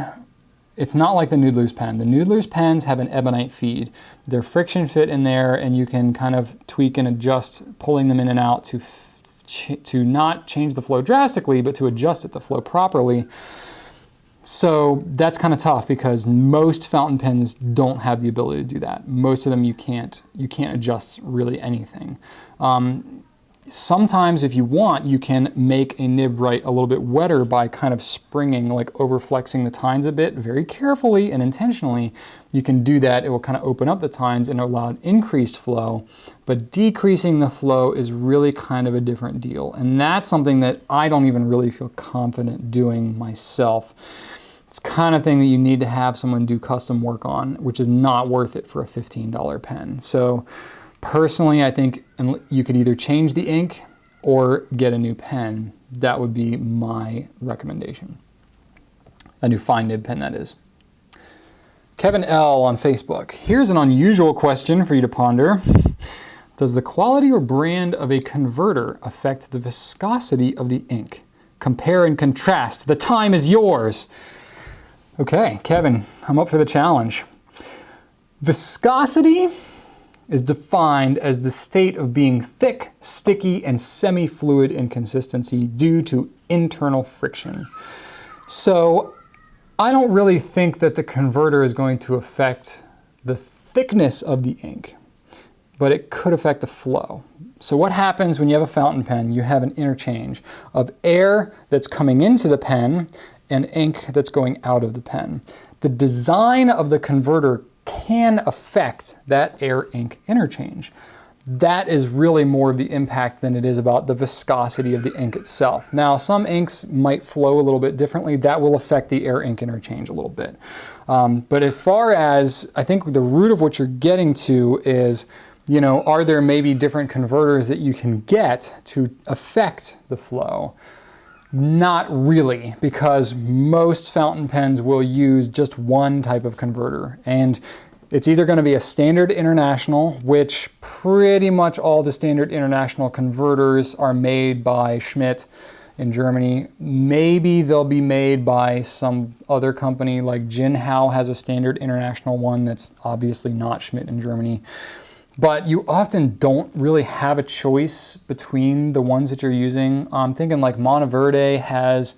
it's not like the Noodler's pen. The Noodler's pens have an ebonite feed. They're friction fit in there, and you can kind of tweak and adjust, pulling them in and out to not change the flow drastically, but to adjust it to flow properly. So that's kind of tough because most fountain pens don't have the ability to do that. Most of them you can't adjust really anything. Sometimes if you want, you can make a nib write a little bit wetter by kind of springing, like overflexing the tines a bit very carefully and intentionally. You can do that. It will kind of open up the tines and allow an increased flow, but decreasing the flow is really kind of a different deal. And that's something that I don't even really feel confident doing myself. It's the kind of thing that you need to have someone do custom work on, which is not worth it for a $15 pen. So personally, I think you could either change the ink or get a new pen. That would be my recommendation. A new fine nib pen, that is. Kevin L on Facebook. Here's an unusual question for you to ponder. Does the quality or brand of a converter affect the viscosity of the ink? Compare and contrast. The time is yours. Okay, Kevin, I'm up for the challenge. Viscosity is defined as the state of being thick, sticky, and semi-fluid in consistency due to internal friction. So I don't really think that the converter is going to affect the thickness of the ink, but it could affect the flow. So what happens when you have a fountain pen? You have an interchange of air that's coming into the pen and ink that's going out of the pen. The design of the converter can affect that air-ink interchange. That is really more of the impact than it is about the viscosity of the ink itself. Now, some inks might flow a little bit differently. That will affect the air-ink interchange a little bit. But as far as, I think the root of what you're getting to is, are there maybe different converters that you can get to affect the flow? Not really, because most fountain pens will use just one type of converter, and it's either going to be a standard international, which pretty much all the standard international converters are made by Schmidt in Germany. Maybe they'll be made by some other company, like Jinhao has a standard international one that's obviously not Schmidt in Germany. But you often don't really have a choice between the ones that you're using. I'm thinking like Monteverde has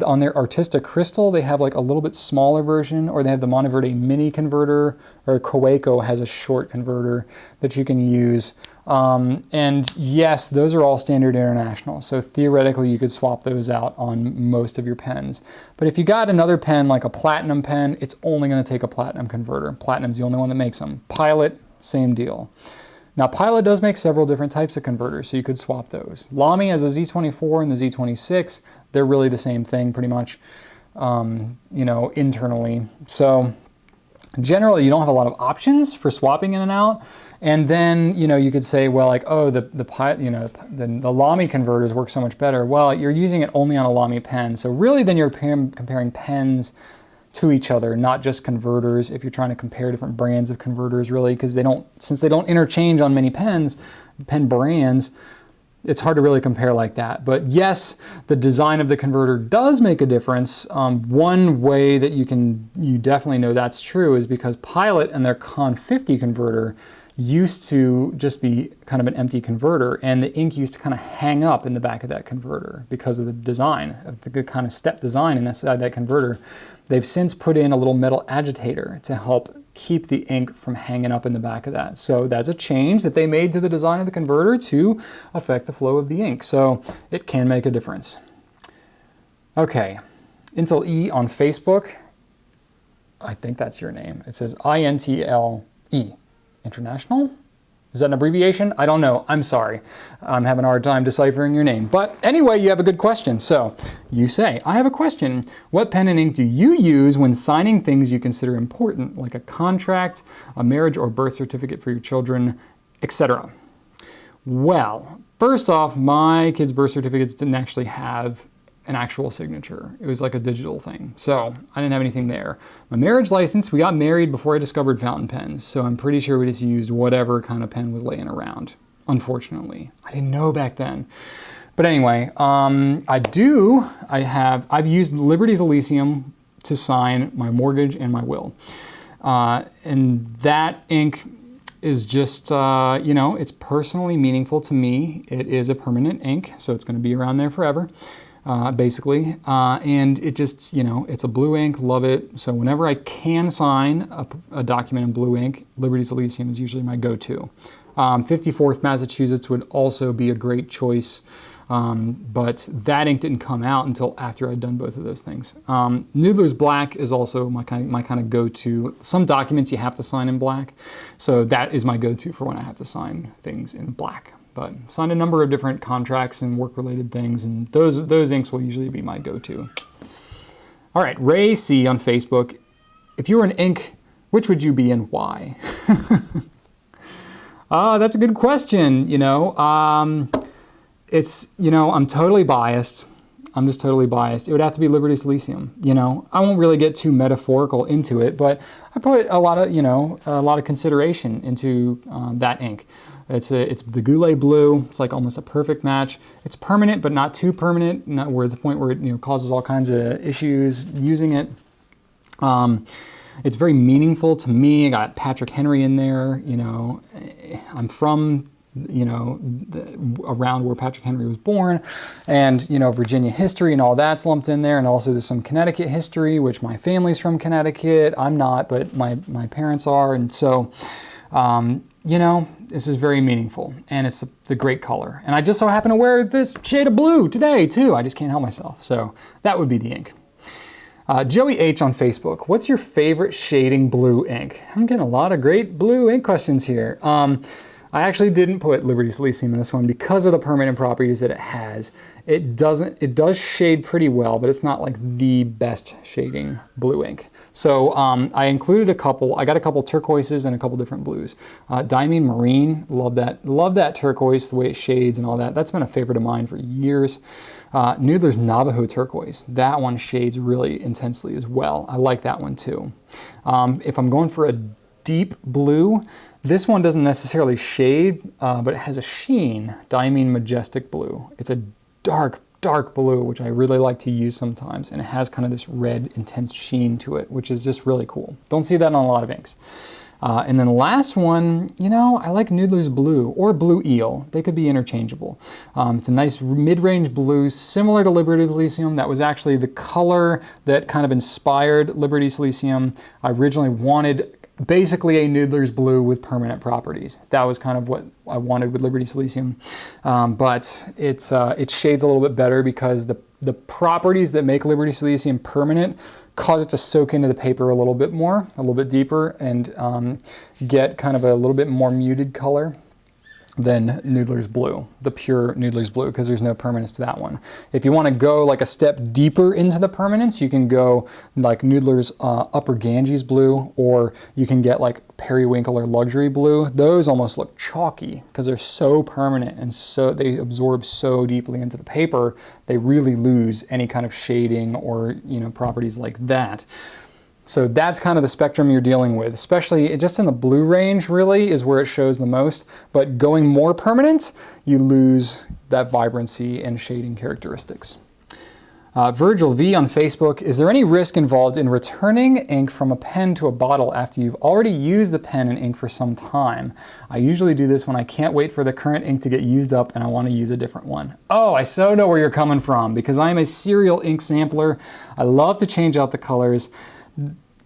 on their Artista Crystal, they have like a little bit smaller version, or they have the Monteverde Mini converter, or Coeco has a short converter that you can use. And yes, those are all standard international. So theoretically, you could swap those out on most of your pens. But if you got another pen, like a Platinum pen, it's only going to take a Platinum converter. Platinum's the only one that makes them. Pilot, same deal. Now, Pilot does make several different types of converters, so you could swap those. Lamy has a Z24 and the Z26. They're really the same thing, pretty much, internally. So generally, you don't have a lot of options for swapping in and out. And then, you could say, well, like, oh, the Lamy converters work so much better. Well, you're using it only on a Lamy pen. So really, then you're comparing pens to each other, not just converters, if you're trying to compare different brands of converters, really, because since they don't interchange on many pen brands, it's hard to really compare like that. But yes, the design of the converter does make a difference. One way that you definitely know that's true is because Pilot and their Con 50 converter used to just be kind of an empty converter, and the ink used to kind of hang up in the back of that converter because of the design, of the good kind of step design inside that converter. They've since put in a little metal agitator to help keep the ink from hanging up in the back of that. So that's a change that they made to the design of the converter to affect the flow of the ink. So it can make a difference. Okay, Intl E on Facebook. I think that's your name. It says INTLE. International? Is that an abbreviation? I don't know. I'm sorry. I'm having a hard time deciphering your name. But anyway, you have a good question. So you say, I have a question. What pen and ink do you use when signing things you consider important, like a contract, a marriage or birth certificate for your children, etc.? Well, first off, my kids' birth certificates didn't actually have an actual signature. It was like a digital thing. So I didn't have anything there. My marriage license, we got married before I discovered fountain pens. So I'm pretty sure we just used whatever kind of pen was laying around. Unfortunately, I didn't know back then. But anyway, I've used Liberty's Elysium to sign my mortgage and my will. And that ink is just, it's personally meaningful to me. It is a permanent ink, so it's going to be around there forever. Basically, and it just, it's a blue ink, love it. So whenever I can sign a document in blue ink, Liberty's Elysium is usually my go-to. 54th Massachusetts would also be a great choice, but that ink didn't come out until after I'd done both of those things. Noodles Black is also my kind of go-to. Some documents you have to sign in black, so that is my go-to for when I have to sign things in black. But signed a number of different contracts and work-related things, and those inks will usually be my go-to. All right, Ray C on Facebook. If you were an ink, which would you be and why? That's a good question. It's, I'm totally biased. I'm just totally biased. It would have to be Liberty's Elysium. I won't really get too metaphorical into it, but I put a lot of consideration into that ink. It's the Goulet blue. It's like almost a perfect match. It's permanent, but not too permanent. Not where the point where it causes all kinds of issues using it. It's very meaningful to me. I got Patrick Henry in there. I'm from around where Patrick Henry was born, and Virginia history and all that's lumped in there, and also there's some Connecticut history, which my family's from Connecticut. I'm not, but my parents are, and so this is very meaningful, and it's the great color. And I just so happen to wear this shade of blue today, too. I just can't help myself. So that would be the ink. Joey H on Facebook. What's your favorite shading blue ink? I'm getting a lot of great blue ink questions here. I actually didn't put Liberty's Elysium in this one because of the permanent properties that it has. It does shade pretty well, but it's not like the best shading blue ink. So I included a couple. I got a couple turquoises and a couple different blues. Diamine Marine, love that turquoise, the way it shades and all that. That's been a favorite of mine for years. Noodles Navajo turquoise, that one shades really intensely as well. I like that one too. If I'm going for a deep blue, this one doesn't necessarily shade, but it has a sheen. Diamine Majestic Blue. It's a dark blue, which I really like to use sometimes, and it has kind of this red intense sheen to it, which is just really cool. Don't see that on a lot of inks. And then the last one, you know, I like Noodles Blue or Blue Eel. They could be interchangeable. It's a nice mid-range blue, similar to Liberty Silicium. That was actually the color that kind of inspired Liberty Silicium. I originally wanted basically a Noodles Blue with permanent properties. That was kind of what I wanted with Liberty Silicium. But it's shades a little bit better because the properties that make Liberty Silicium permanent cause it to soak into the paper a little bit more, a little bit deeper, and get kind of a little bit more muted color than Noodles Blue, the pure Noodles Blue, because there's no permanence to that one. If you want to go like a step deeper into the permanence, you can go like Noodles Upper Ganges Blue, or you can get like Periwinkle or Luxury Blue. Those almost look chalky because they're so permanent and so they absorb so deeply into the paper, they really lose any kind of shading or, you know, properties like that. So that's kind of the spectrum you're dealing with, especially just in the blue range really is where it shows the most. But going more permanent, you lose that vibrancy and shading characteristics. Virgil V on Facebook, is there any risk involved in returning ink from a pen to a bottle after you've already used the pen and ink for some time? I usually do this when I can't wait for the current ink to get used up and I want to use a different one. Oh, I so know where you're coming from because I'm a serial ink sampler. I love to change out the colors.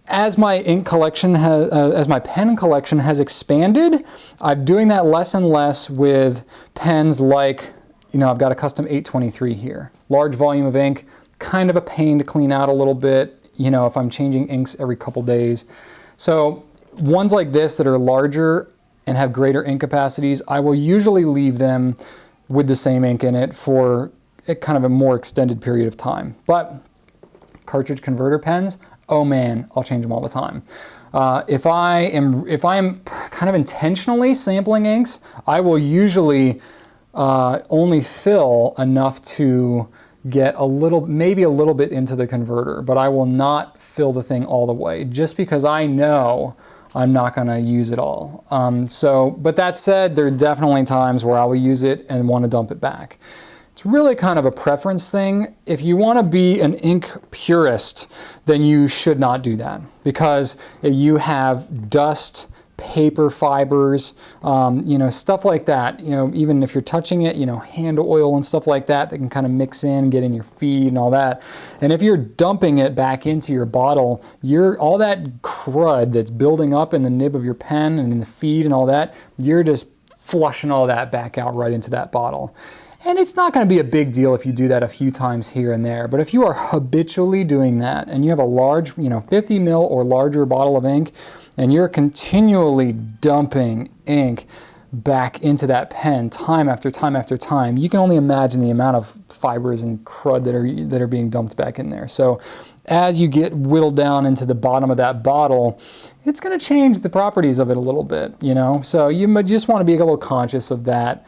As my ink collection as my pen collection has expanded, I'm doing that less and less with pens like, you know, I've got a custom 823 here. Large volume of ink, kind of a pain to clean out a little bit, you know, if I'm changing inks every couple days. So ones like this that are larger and have greater ink capacities, I will usually leave them with the same ink in it for kind of a more extended period of time. But cartridge converter pens, oh man, I'll change them all the time. If I am kind of intentionally sampling inks, I will usually only fill enough to get a little, maybe a little bit into the converter, but I will not fill the thing all the way just because I know I'm not going to use it all. But that said, there are definitely times where I will use it and want to dump it back. It's really kind of a preference thing. If you want to be an ink purist, then you should not do that because you have dust, paper fibers, you know, stuff like that. You know, even if you're touching it, you know, hand oil and stuff like that can kind of mix in, get in your feed and all that. And if you're dumping it back into your bottle, all that crud that's building up in the nib of your pen and in the feed and all that, you're just flushing all that back out right into that bottle. And it's not going to be a big deal if you do that a few times here and there, but if you are habitually doing that and you have a large, you know, 50 ml or larger bottle of ink and you're continually dumping ink back into that pen time after time after time, you can only imagine the amount of fibers and crud that are being dumped back in there. So as you get whittled down into the bottom of that bottle, it's going to change the properties of it a little bit, you know? So you just want to be a little conscious of that.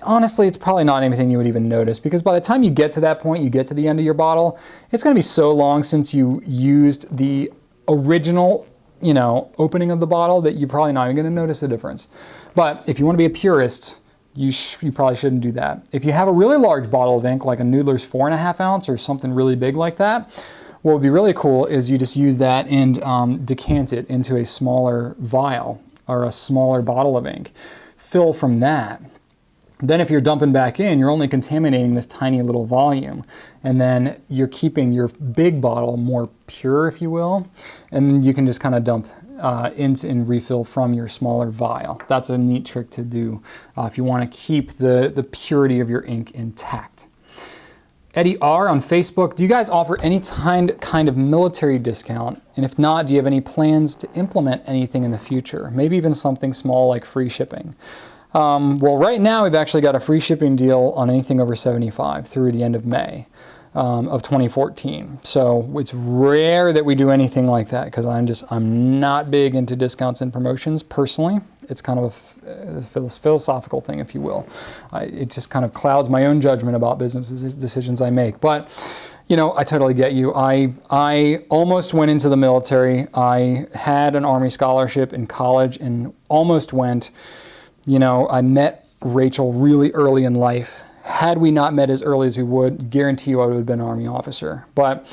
Honestly, it's probably not anything you would even notice because by the time you get to that point, you get to the end of your bottle, it's going to be so long since you used the original, you know, opening of the bottle that you're probably not even going to notice the difference. But if you want to be a purist, you probably shouldn't do that. If you have a really large bottle of ink, like a Noodles 4.5 ounce or something really big like that, what would be really cool is you just use that and decant it into a smaller vial or a smaller bottle of ink. Fill from that. Then if you're dumping back in, you're only contaminating this tiny little volume. And then you're keeping your big bottle more pure, if you will. And then you can just kind of dump and refill from your smaller vial. That's a neat trick to do if you want to keep the purity of your ink intact. Eddie R on Facebook, do you guys offer any kind of military discount? And if not, do you have any plans to implement anything in the future? Maybe even something small like free shipping. Well, right now we've actually got a free shipping deal on anything over 75 through the end of May of 2014. So it's rare that we do anything like that because I'm not big into discounts and promotions personally. It's kind of a philosophical thing, if you will. It just kind of clouds my own judgment about business decisions I make. But you know, I totally get you. I almost went into the military. I had an Army scholarship in college and almost went. You know, I met Rachel really early in life. Had we not met as early as we would, guarantee you I would have been an Army officer. But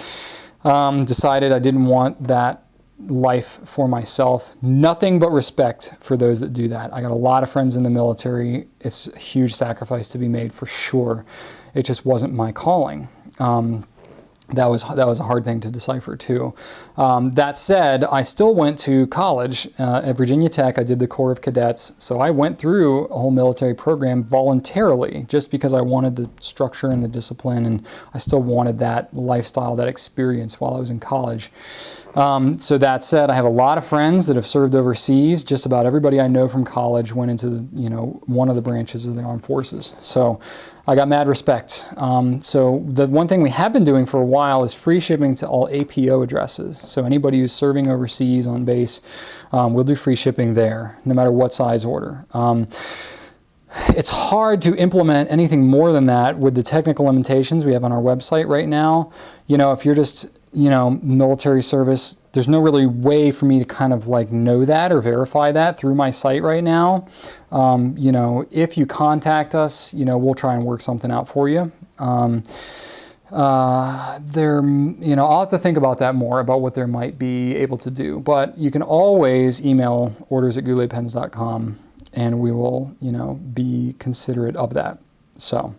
decided I didn't want that life for myself. Nothing but respect for those that do that. I got a lot of friends in the military. It's a huge sacrifice to be made for sure. It just wasn't my calling. That was a hard thing to decipher too. That said, I still went to college at Virginia Tech. I did the Corps of Cadets. So I went through a whole military program voluntarily just because I wanted the structure and the discipline, and I still wanted that lifestyle, that experience while I was in college. So that said, I have a lot of friends that have served overseas. Just about everybody I know from college went into one of the branches of the armed forces. So I got mad respect. So the one thing we have been doing for a while is free shipping to all APO addresses. So anybody who's serving overseas on base, we'll do free shipping there, no matter what size order. It's hard to implement anything more than that with the technical limitations we have on our website right now. If you're just, military service, there's no really way for me to kind of like know that or verify that through my site right now. If you contact us, we'll try and work something out for you. I'll have to think about that more, about what there might be able to do. But you can always email orders@gouletpens.com, and we will, be considerate of that. So,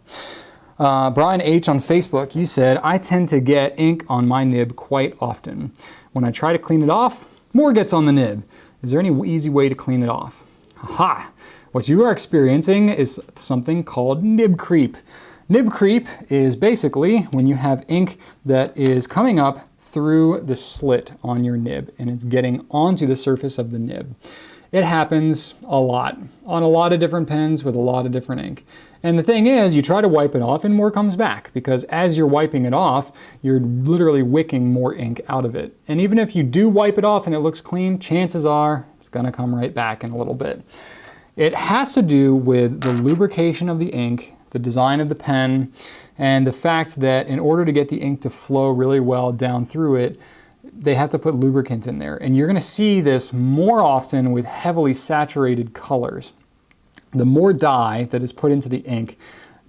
Brian H. on Facebook, you said, I tend to get ink on my nib quite often. When I try to clean it off, more gets on the nib. Is there any easy way to clean it off? Aha! What you are experiencing is something called nib creep. Nib creep is basically when you have ink that is coming up through the slit on your nib and it's getting onto the surface of the nib. It happens a lot on a lot of different pens with a lot of different ink. And the thing is, you try to wipe it off and more comes back, because as you're wiping it off, you're literally wicking more ink out of it. And even if you do wipe it off and it looks clean, chances are it's gonna come right back in a little bit. It has to do with the lubrication of the ink, the design of the pen, and the fact that in order to get the ink to flow really well down through it, they have to put lubricant in there. And you're gonna see this more often with heavily saturated colors. The more dye that is put into the ink,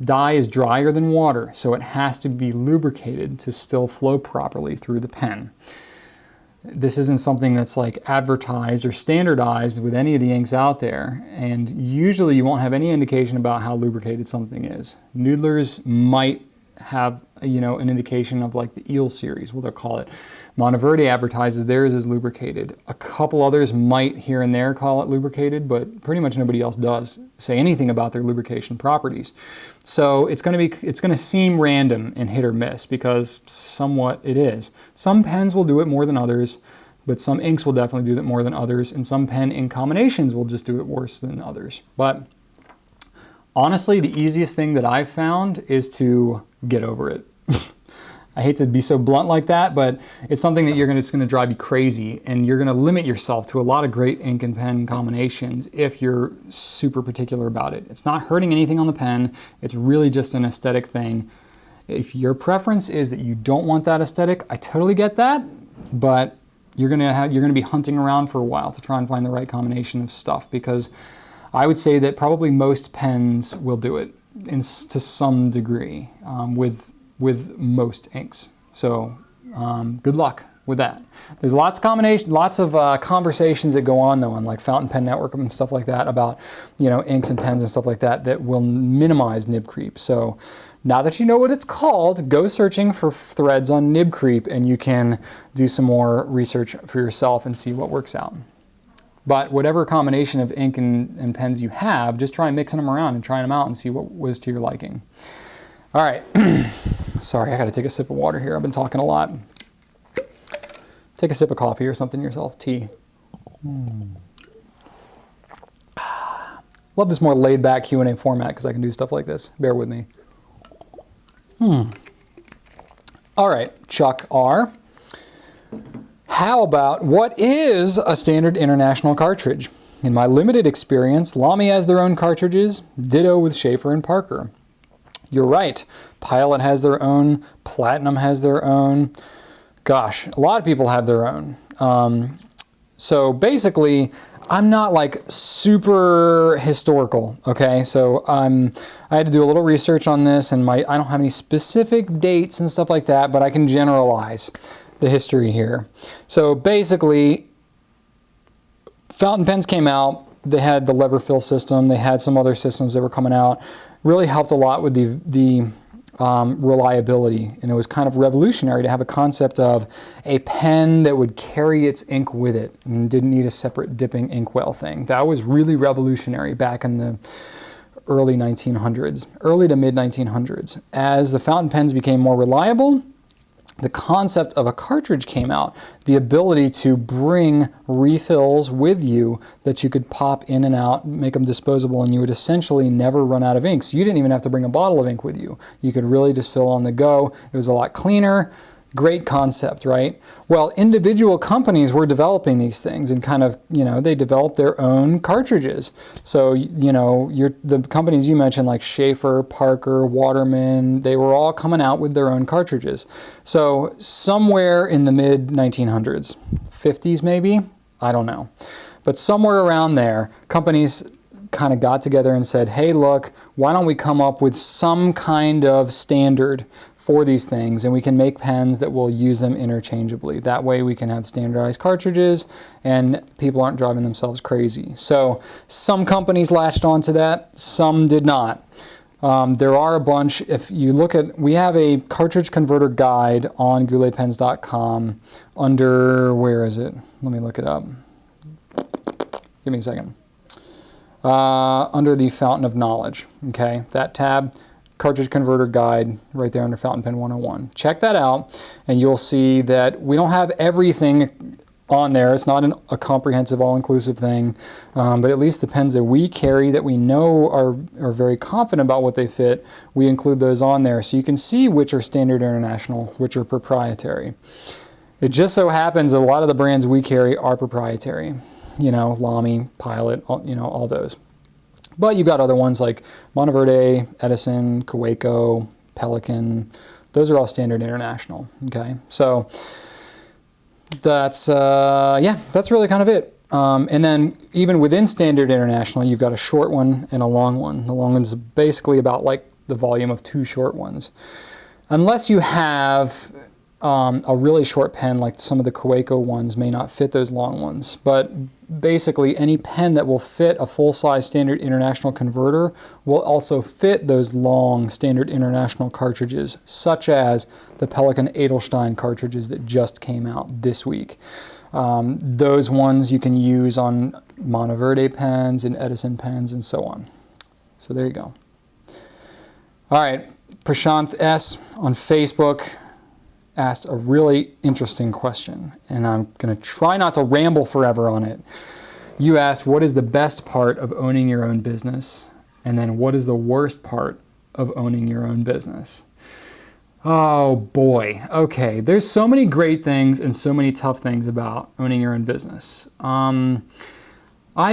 dye is drier than water, so it has to be lubricated to still flow properly through the pen. This isn't something that's like advertised or standardized with any of the inks out there, and usually you won't have any indication about how lubricated something is. Noodlers might have an indication of like the eel series, what they'll call it. Monteverde advertises theirs as lubricated. A couple others might here and there call it lubricated, but pretty much nobody else does say anything about their lubrication properties. So it's going to seem random and hit or miss, because somewhat it is. Some pens will do it more than others, but some inks will definitely do it more than others, and some pen ink combinations will just do it worse than others. But honestly, the easiest thing that I've found is to get over it. I hate to be so blunt like that, but it's something that it's going to drive you crazy, and you're going to limit yourself to a lot of great ink and pen combinations if you're super particular about it. It's not hurting anything on the pen. It's really just an aesthetic thing. If your preference is that you don't want that aesthetic, I totally get that, but you're going to be hunting around for a while to try and find the right combination of stuff, because I would say that probably most pens will do it to some degree with most inks. So good luck with that. There's lots of conversations that go on though on like Fountain Pen Network and stuff like that about inks and pens and stuff like that that will minimize nib creep. So now that you know what it's called, go searching for threads on nib creep, and you can do some more research for yourself and see what works out. But whatever combination of ink and pens you have, just try mixing them around and trying them out and see what was to your liking. All right. Sorry, I got to take a sip of water here. I've been talking a lot. Take a sip of coffee or something yourself. Tea. Love this more laid back Q&A format because I can do stuff like this. Bear with me. All right, Chuck R. How about what is a standard international cartridge? In my limited experience, Lamy has their own cartridges, ditto with Schaefer and Parker. You're right, Pilot has their own, Platinum has their own. Gosh, a lot of people have their own. So basically, I'm not like super historical, okay? So I had to do a little research on this, and I don't have any specific dates and stuff like that, but I can generalize. the history here. So basically, fountain pens came out. They had the lever fill system. They had some other systems that were coming out. Really helped a lot with the reliability. And it was kind of revolutionary to have a concept of a pen that would carry its ink with it and didn't need a separate dipping inkwell thing. That was really revolutionary back in the early 1900s, early to mid 1900s. As the fountain pens became more reliable, the concept of a cartridge came out, the ability to bring refills with you that you could pop in and out, make them disposable, and you would essentially never run out of ink. So you didn't even have to bring a bottle of ink with you. You could really just fill on the go. It was a lot cleaner. Great concept, right? Well, individual companies were developing these things and kind of, they developed their own cartridges. So, the companies you mentioned like Schaefer, Parker, Waterman, they were all coming out with their own cartridges. So somewhere in the mid 1900s, 50s maybe, I don't know. But somewhere around there, companies kind of got together and said, hey, look, why don't we come up with some kind of standard for these things, and we can make pens that will use them interchangeably. That way we can have standardized cartridges and people aren't driving themselves crazy. So some companies latched onto that, some did not. There are a bunch. If you look at, we have a cartridge converter guide on gouletpens.com under, where is it? Let me look it up. Give me a second. Under the Fountain of Knowledge, okay, that tab, cartridge converter guide, right there under Fountain Pen 101. Check that out, and you'll see that we don't have everything on there. It's not a comprehensive, all-inclusive thing, but at least the pens that we carry that we know are very confident about what they fit, we include those on there, so you can see which are standard international, which are proprietary. It just so happens that a lot of the brands we carry are proprietary. Lamy, Pilot, all those. But you've got other ones like Monteverde, Edison, Kaweco, Pelican. Those are all standard international, okay? So that's really kind of it. And then even within standard international, you've got a short one and a long one. The long one's basically about like the volume of two short ones. Unless you have a really short pen, like some of the Kaweco ones may not fit those long ones, but basically any pen that will fit a full-size standard international converter will also fit those long standard international cartridges, such as the Pelican Edelstein cartridges that just came out this week. Those ones you can use on Monteverde pens and Edison pens and so on. So there you go. All right, Prashanth S. on Facebook asked a really interesting question, and I'm going to try not to ramble forever on it. You asked, what is the best part of owning your own business? And then what is the worst part of owning your own business? Oh boy. Okay. There's so many great things and so many tough things about owning your own business. I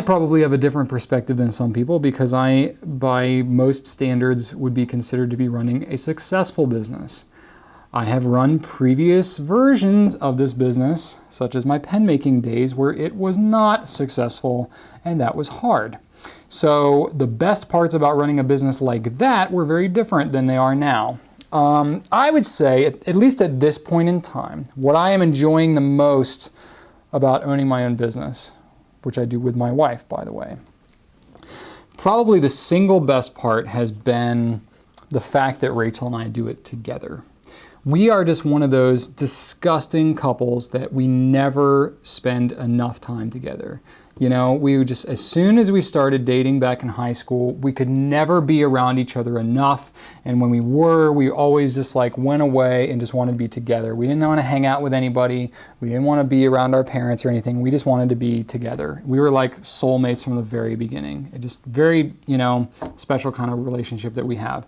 probably have a different perspective than some people because I, by most standards, would be considered to be running a successful business. I have run previous versions of this business, such as my pen making days, where it was not successful and that was hard. So the best parts about running a business like that were very different than they are now. I would say, at least at this point in time, what I am enjoying the most about owning my own business, which I do with my wife, by the way, probably the single best part has been the fact that Rachel and I do it together. We are just one of those disgusting couples that we never spend enough time together. We would just, as soon as we started dating back in high school, we could never be around each other enough. And when we always just like went away and just wanted to be together. We didn't want to hang out with anybody. We didn't want to be around our parents or anything. We just wanted to be together. We were like soulmates from the very beginning. It just very, special kind of relationship that we have.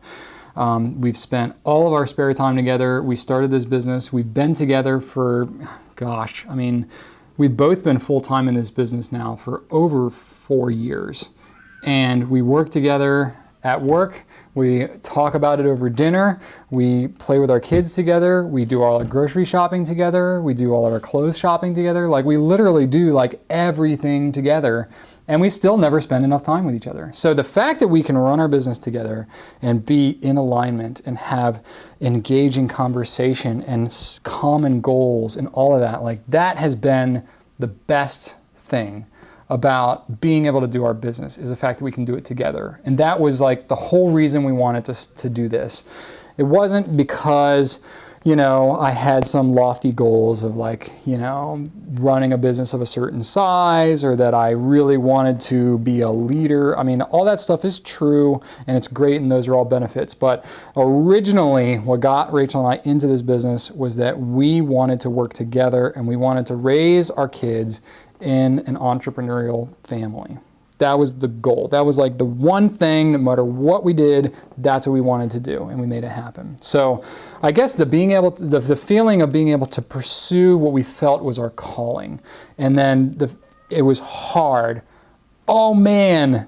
We've spent all of our spare time together. We started this business. We've been together for, we've both been full-time in this business now for over 4 years. And we work together at work. We talk about it over dinner. We play with our kids together. We do all our grocery shopping together. We do all of our clothes shopping together. Like we literally do like everything together. and we still never spend enough time with each other. So the fact that we can run our business together and be in alignment and have engaging conversation and common goals and all of that, like that has been the best thing about being able to do our business, is the fact that we can do it together. And that was like the whole reason we wanted to do this. It wasn't because, you know, I had some lofty goals of like, you know, running a business of a certain size, or that I really wanted to be a leader. I mean, all that stuff is true and it's great, and those are all benefits. But originally what got Rachel and I into this business was that we wanted to work together and we wanted to raise our kids in an entrepreneurial family. That was the goal. That was like the one thing, no matter what we did, that's what we wanted to do, and we made it happen. So I guess the feeling of being able to pursue what we felt was our calling. And then it was hard. Oh man,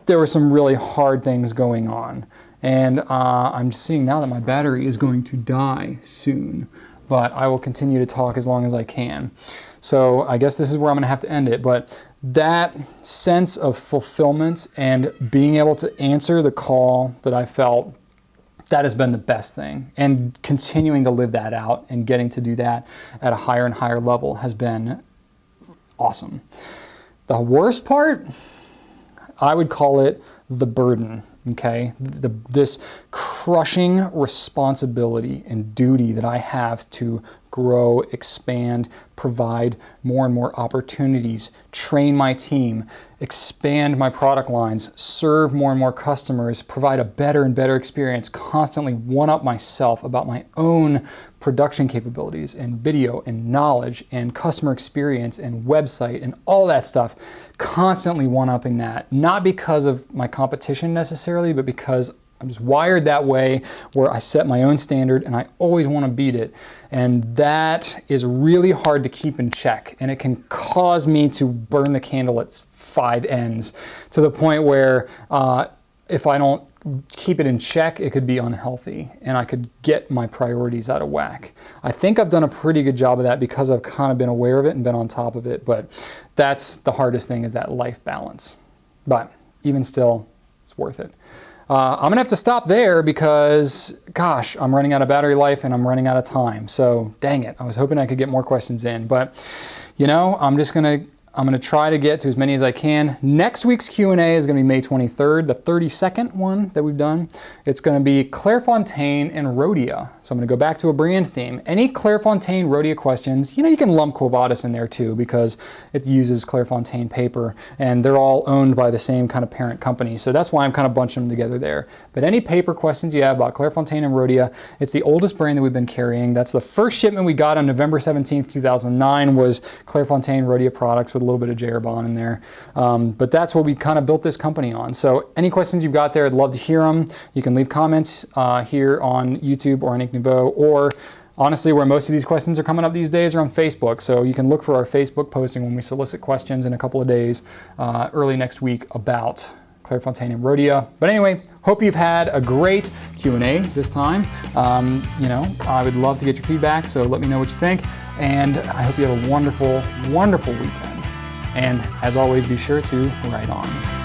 there were some really hard things going on. And I'm seeing now that my battery is going to die soon, but I will continue to talk as long as I can. So I guess this is where I'm gonna have to end it, but that sense of fulfillment and being able to answer the call that I felt, that has been the best thing. And continuing to live that out and getting to do that at a higher and higher level has been awesome. The worst part, I would call it the burden. Okay, this crushing responsibility and duty that I have to grow, expand, provide more and more opportunities, train my team, expand my product lines, serve more and more customers, provide a better and better experience, constantly one-up myself about my own production capabilities and video and knowledge and customer experience and website and all that stuff, constantly one-upping that, not because of my competition necessarily, but because I'm just wired that way, where I set my own standard and I always want to beat it. And that is really hard to keep in check. And it can cause me to burn the candle at 5 ends, to the point where if I don't keep it in check, it could be unhealthy and I could get my priorities out of whack. I think I've done a pretty good job of that because I've kind of been aware of it and been on top of it. But that's the hardest thing, is that life balance. But even still, it's worth it. I'm gonna have to stop there because, gosh, I'm running out of battery life and I'm running out of time. So dang it, I was hoping I could get more questions in, but you know, I'm gonna try to get to as many as I can. Next week's Q&A is gonna be May 23rd, the 32nd one that we've done. It's gonna be Clairefontaine and Rhodia. So I'm gonna go back to a brand theme. Any Clairefontaine Rhodia questions, you know, you can lump Quo Vadis in there too, because it uses Clairefontaine paper and they're all owned by the same kind of parent company. So that's why I'm kind of bunching them together there. But any paper questions you have about Clairefontaine and Rhodia, it's the oldest brand that we've been carrying. That's the first shipment we got on November 17th, 2009 was Clairefontaine Rhodia products with a little bit of Jeroboam in there. But that's what we kind of built this company on. So any questions you've got there, I'd love to hear them. You can leave comments here on YouTube or on Ink Nouveau, or honestly, where most of these questions are coming up these days are on Facebook. So you can look for our Facebook posting when we solicit questions in a couple of days, early next week, about Clairefontaine and Rhodia. But anyway, hope you've had a great Q&A this time. You know, I would love to get your feedback, so let me know what you think. And I hope you have a wonderful, wonderful weekend. And as always, be sure to write on.